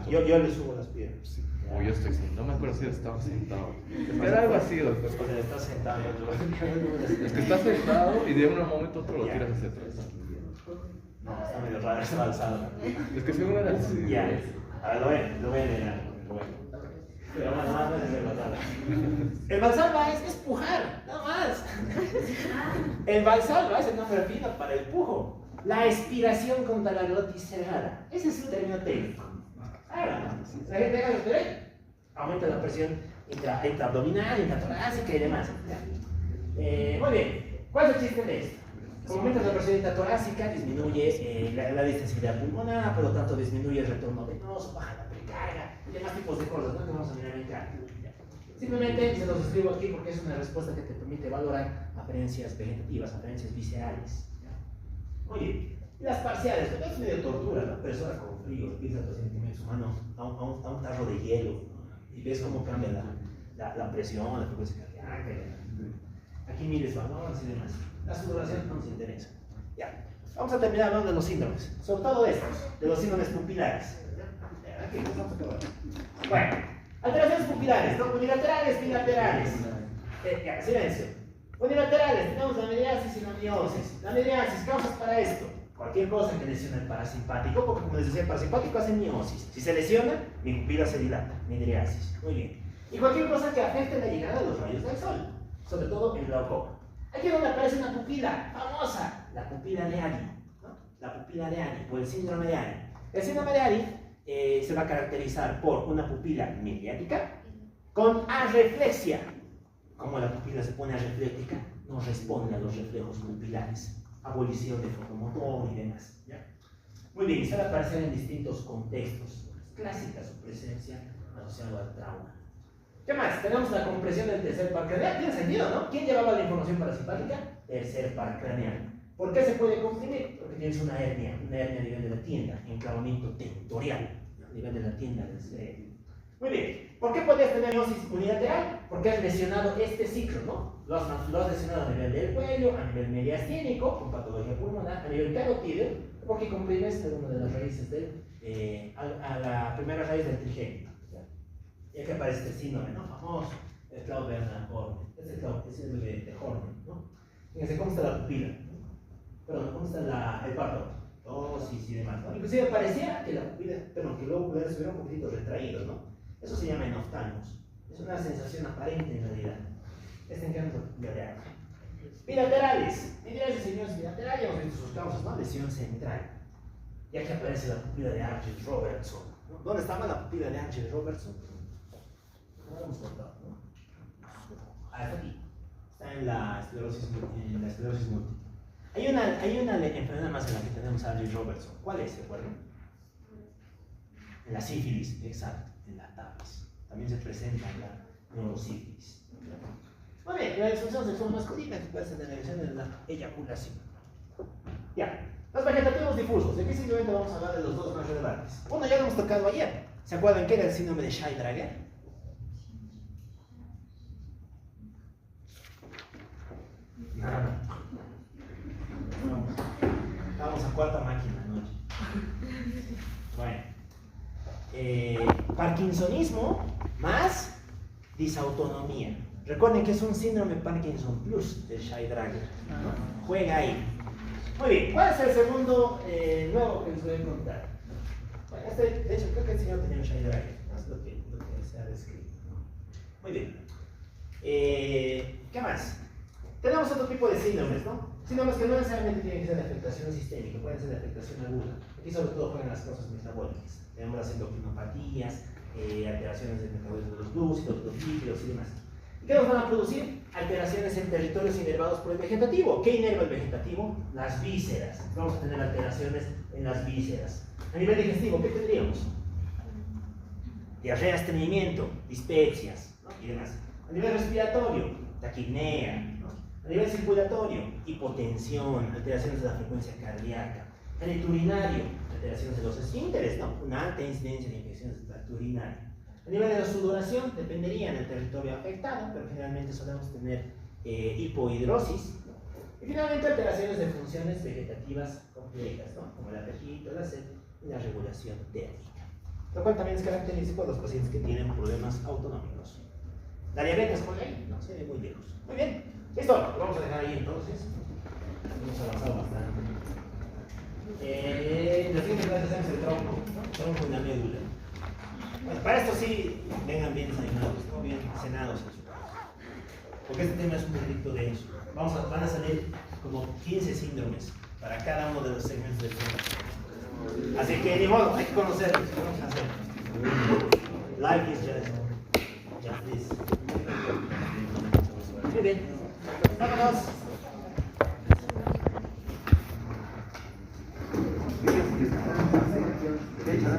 Yo le subo las piernas. Sí. O yo estoy sentado. No me acuerdo si estaba sentado. Era algo así, doctor. O sea, está sentado. Es que está sentado y de un momento a otro lo tiras hacia atrás. No, está medio raro ese Valsalva. Es que según era así. Ya. A ver, lo voy a leer. Pero más no es el Valsalva. El Valsalva es pujar, nada más. El Valsalva es el nombre fino para el pujo. La expiración contra la glotis cerrada. Ese es el término técnico. Ahora, la gente haga aumenta la presión intraabdominal, intratorácica y demás. Muy bien. ¿Cuál es el chiste de esto? Como aumenta la presión intratorácica, disminuye la distensibilidad pulmonar, por lo tanto disminuye el retorno venoso, baja la precarga y demás tipos de cosas, ¿no? Que vamos a mirar en claro. Simplemente se los escribo aquí porque es una respuesta que te permite valorar aferencias vegetativas, aferencias viscerales. Muy bien. Y las parciales, es medio tortura, ¿no? Persona con frío, pisa al paciente que mete su mano a un tarro de hielo, ¿no? Y ves cómo cambia la presión, la frecuencia cardíaca. Aquí mides valores y demás. La sudoración no nos interesa. Ya. Vamos a terminar hablando de los síndromes. Sobre todo estos, de los síndromes pupilares. Aquí, vamos a acabar. Bueno, alteraciones pupilares, ¿no? Unilaterales, bilaterales. Ya, silencio. Unilaterales, tenemos la midriasis y la miosis. La midriasis, causas para esto. Cualquier cosa que lesione el parasimpático, porque como les decía, el parasimpático hace miosis. Si se lesiona, mi pupila se dilata, midriasis. Muy bien. Y cualquier cosa que afecte la llegada de los rayos del sol, sobre todo el glaucoma. Aquí es donde aparece una pupila famosa, la pupila de Ari, ¿no? La pupila de Ari, o el síndrome de Ari. El síndrome de Ari se va a caracterizar por una pupila mediática con arreflexia. Como la pupila se pone arrefléctica, no responde a los reflejos pupilares. Abolición de fotomotor y demás. ¿Ya? Muy bien, y suele aparecer en distintos contextos. Es clásica su presencia asociada al trauma. ¿Qué más? Tenemos la compresión del tercer par craneal. Tiene sentido, ¿no? ¿Quién llevaba la información parasimpática? Tercer par craneal. ¿Por qué se puede comprimir? Porque tienes una hernia a nivel de la tienda, enclavamiento territorial, a nivel de la tienda del cerebro. Muy bien. ¿Por qué podrías tener miosis unilateral? Porque has lesionado este ciclo, ¿no? Lo has lesionado a nivel del cuello, a nivel mediastínico, con patología pulmonar, a nivel carotídeo, porque comprimes una de las raíces a la primera raíz del trigémino. Y aquí aparece este síndrome, ¿no? Famoso, el Claude-Bernard-Horner. Es el síndrome de Horner, ¿no? Fíjense cómo está la pupila, ¿no? Perdón, cómo está el párpado, tosis y demás, ¿no? Inclusive parecía que la pupila, perdón, que los oculares estuvieran un poquito retraídos, ¿no? Eso se llama enoftalmos. Es una sensación aparente en realidad. Este encanto bilateral. Bilaterales. Midriasis y miosis bilateral, ya hemos visto sus causas, ¿no? Lesión central. Y aquí aparece la pupila de Argyll-Robertson, ¿no? ¿Dónde estaba la pupila de Argyll-Robertson? No la hemos contado, ¿no? Ah, está aquí. Está en la esclerosis múltiple. Hay una enfermedad más en la que tenemos a Argyll-Robertson. ¿Cuál es? ¿Se acuerdan? En la sífilis, exacto. En la tabis. También se presenta en la neurosífilis. Muy bien, la disfunción sexual masculina que puede ser la elección de la eyaculación. Ya, los vegetativos difusos. Aquí simplemente vamos a hablar de los dos más relevantes. Uno ya lo hemos tocado ayer. ¿Se acuerdan qué era el síndrome de Scheidegger? Nada. Vamos a cuarta máquina, ¿no? Bueno. Parkinsonismo más disautonomía. Recuerden que es un síndrome Parkinson Plus de Scheidegger, ¿no? Juega ahí. Muy bien, ¿cuál es el segundo nuevo que les voy a contar? Bueno, de hecho creo que el señor tenía un Scheidegger, ¿no? Es lo que se ha descrito. Muy bien. ¿Qué más? Tenemos otro tipo de síndromes, ¿no? Síndromes que no necesariamente tienen que ser de afectación sistémica, pueden ser de afectación aguda. Aquí sobre todo juegan las causas metabólicas. Tenemos las endocrinopatías, alteraciones del metabolismo de los glúcidos, los lípidos y demás. ¿Y qué nos van a producir? Alteraciones en territorios inervados por el vegetativo. ¿Qué inerva el vegetativo? Las vísceras. Vamos a tener alteraciones en las vísceras. A nivel digestivo, ¿qué tendríamos? Diarrea, estreñimiento, dispepsias, ¿no? Y demás. A nivel respiratorio, taquipnea, ¿no? A nivel circulatorio, hipotensión, alteraciones de la frecuencia cardíaca. A nivel urinario, alteraciones de los esfínteres, ¿no? Una alta incidencia de infecciones del tracto urinario. A nivel de la sudoración, dependería del territorio afectado, pero generalmente solemos tener hipohidrosis. Y finalmente, alteraciones de funciones vegetativas complejas, ¿no? Como el apetito, la sed y la regulación térmica. Lo cual también es característico de los pacientes que tienen problemas autonómicos. La diabetes por ahí, no se ve muy lejos. Muy bien, listo, lo vamos a dejar ahí entonces. Hemos avanzado bastante. La siguiente clase hacemos el tronco y la médula. Bueno, para esto sí, vengan bien desayunados, ¿no? Bien cenados en su casa. Porque este tema es un poquito de eso. Van a salir como 15 síndromes para cada uno de los segmentos del tema. Así que ni modo, hay que conocerlos. ¿Qué vamos a hacer? Life is just this. Muy bien. Vámonos. De hecho,